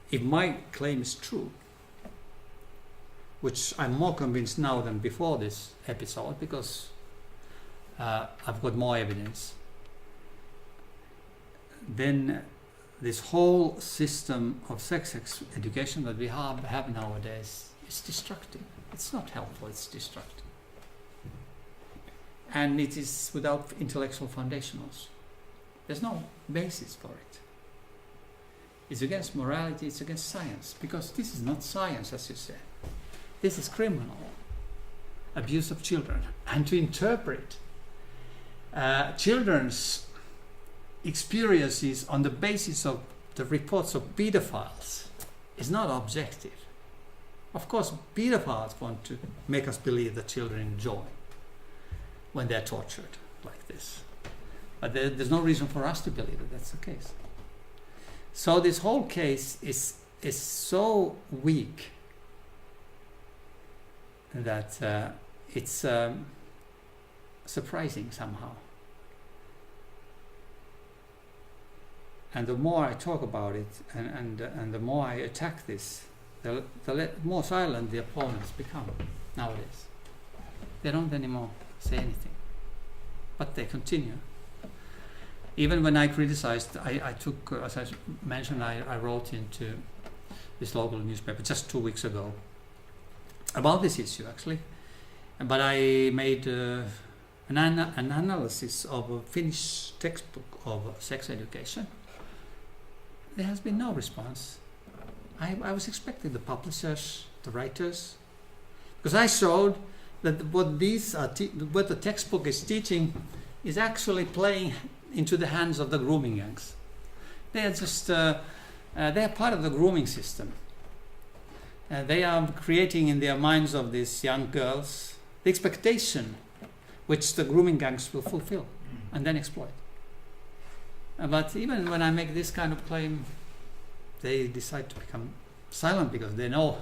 if my claim is true, which I'm more convinced now than before this episode, because I've got more evidence, then this whole system of sex education that we have nowadays is destructive. It's not helpful, it's destructive. And it is without intellectual foundation also. There's no basis for it. It's against morality, it's against science, because this is not science, as you say. This is criminal abuse of children. And to interpret children's experiences on the basis of the reports of pedophiles is not objective. Of course, pedophiles want to make us believe that children enjoy when they're tortured like this. But there's no reason for us to believe that that's the case. So this whole case is so weak that it's surprising somehow. And the more I talk about it, and the more I attack this, the more silent the opponents become nowadays. They don't anymore say anything, but they continue. Even when I criticized, I took, as I mentioned, I wrote into this local newspaper just 2 weeks ago about this issue, actually. But I made an analysis of a Finnish textbook of sex education. There has been no response. I was expecting the publishers, the writers, because I showed that what what the textbook is teaching is actually playing into the hands of the grooming gangs. They are just they are part of the grooming system. They are creating in their minds of these young girls the expectation which the grooming gangs will fulfill and then exploit. But even when I make this kind of claim, they decide to become silent because they know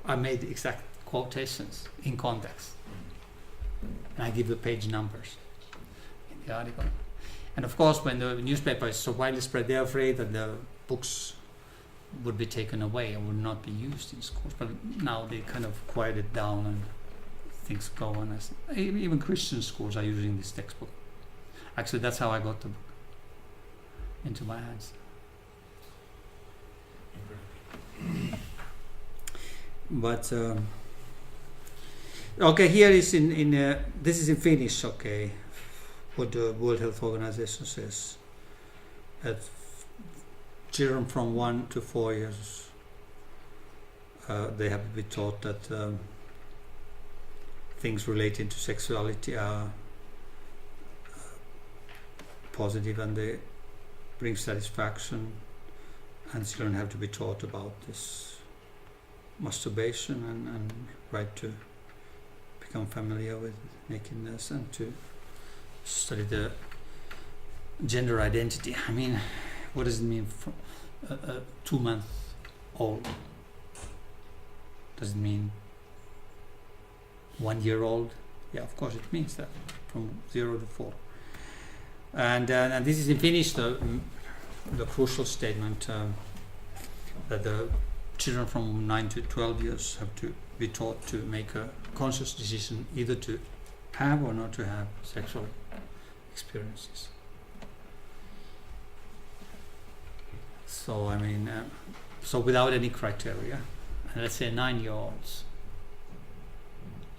I made exact quotations in context. And I give the page numbers in the article. And of course, when the newspaper is so widely spread, they're afraid that the books would be taken away and would not be used in schools. But now they kind of quiet it down and things go on. Even Christian schools are using this textbook. Actually, that's how I got the book into my hands. But okay, here is in this is in Finnish. Okay, what the World Health Organization says that children from 1 to 4 years they have to be taught that things related to sexuality are positive and they bring satisfaction, and children have to be taught about this masturbation and right to become familiar with nakedness and to study the gender identity. I mean, what does it mean for a 2-month-old? Does it mean 1-year-old? Yeah, of course it means that, from 0 to 4. And this is in Finnish the crucial statement that the children from 9 to 12 years have to be taught to make a conscious decision either to have or not to have sexual experiences. So I mean, so without any criteria, and let's say 9-year-olds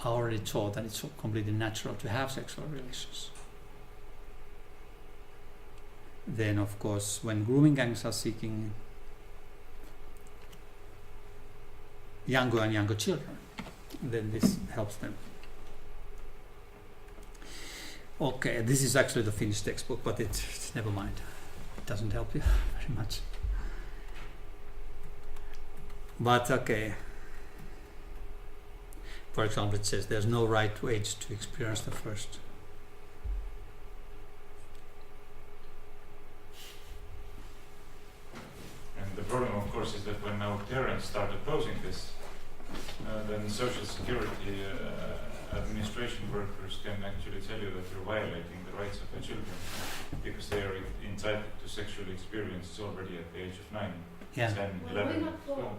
are already taught that it's completely natural to have sexual relations. Then of course when grooming gangs are seeking younger and younger children, then this helps them. Okay, this is actually the Finnish textbook, but it's never mind. It doesn't help you very much. But okay. For example, it says there's no right age to experience the first. And the problem, of course, is that when our parents start opposing this, then Social Security administration workers can actually tell you that you're violating the rights of the children because they are entitled to sexual experiences already at the age of 9, Yeah. 10, Well, 11. we're not for.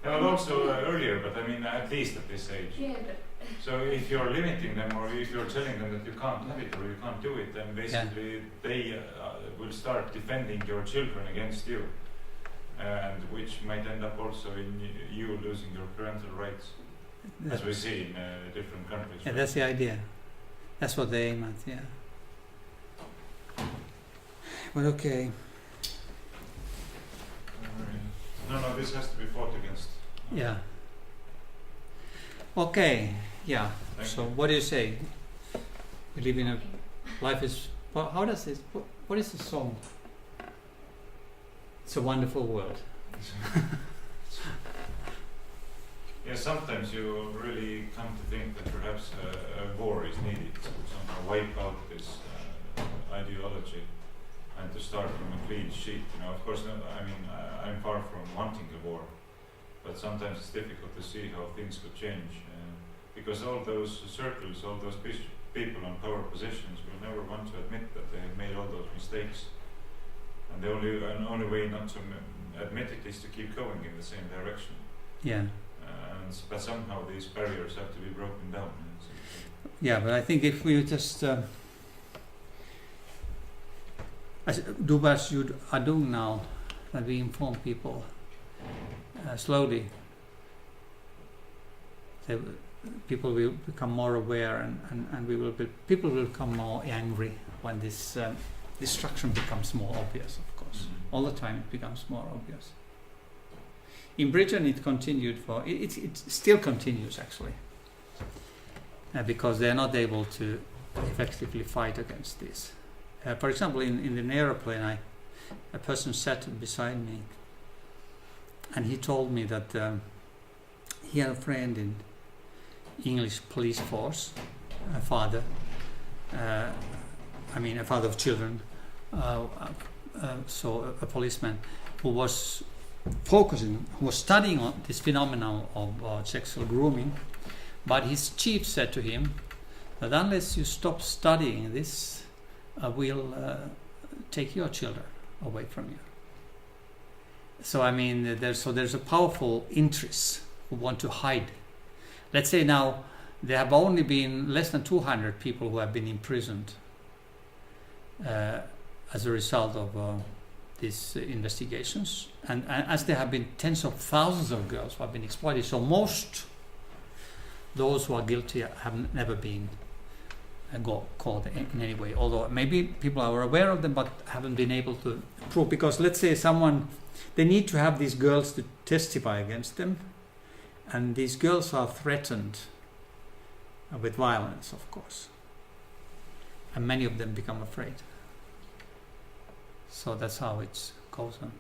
Well, also earlier, but I mean at least at this age. Yeah, but So if you're limiting them or if you're telling them that you can't have it or you can't do it, then basically they will start defending your children against you, and which might end up also in you losing your parental rights, as we see in different countries. Yeah, right? that's the idea. That's what they aim at, yeah. But okay. No, this has to be fought against. Yeah. Okay, yeah. Thank So you. what do you say? We live in a life is how does this what is the song? It's a wonderful world. Yeah, sometimes you really come to think that perhaps a war is needed to somehow wipe out this ideology and to start from a clean sheet. You know, of course, I mean, I'm far from wanting a war, but sometimes it's difficult to see how things could change because all those circles, all those people in power positions will never want to admit that they have made all those mistakes, and the only way not to admit it is to keep going in the same direction. Yeah. But somehow these barriers have to be broken down. Yeah, but I think if we just do what you are doing now, that we inform people slowly, people will become more aware, and people will become more angry when this destruction becomes more obvious. Of course, all the time it becomes more obvious. In Britain, it continued it still continues actually, because they are not able to effectively fight against this. For example, in an aeroplane, a person sat beside me, and he told me that he had a friend in English police force, a father of children, so a policeman who was studying on this phenomenon of sexual grooming, but his chief said to him that unless you stop studying this, we'll take your children away from you. So I mean, there's a powerful interest who want to hide. Let's say now there have only been less than 200 people who have been imprisoned as a result of these investigations, and as there have been tens of thousands of girls who have been exploited, so most those who are guilty have never been caught in any way, although maybe people are aware of them but haven't been able to prove, because let's say they need to have these girls to testify against them, and these girls are threatened with violence, of course, and many of them become afraid. So that's how it goes on.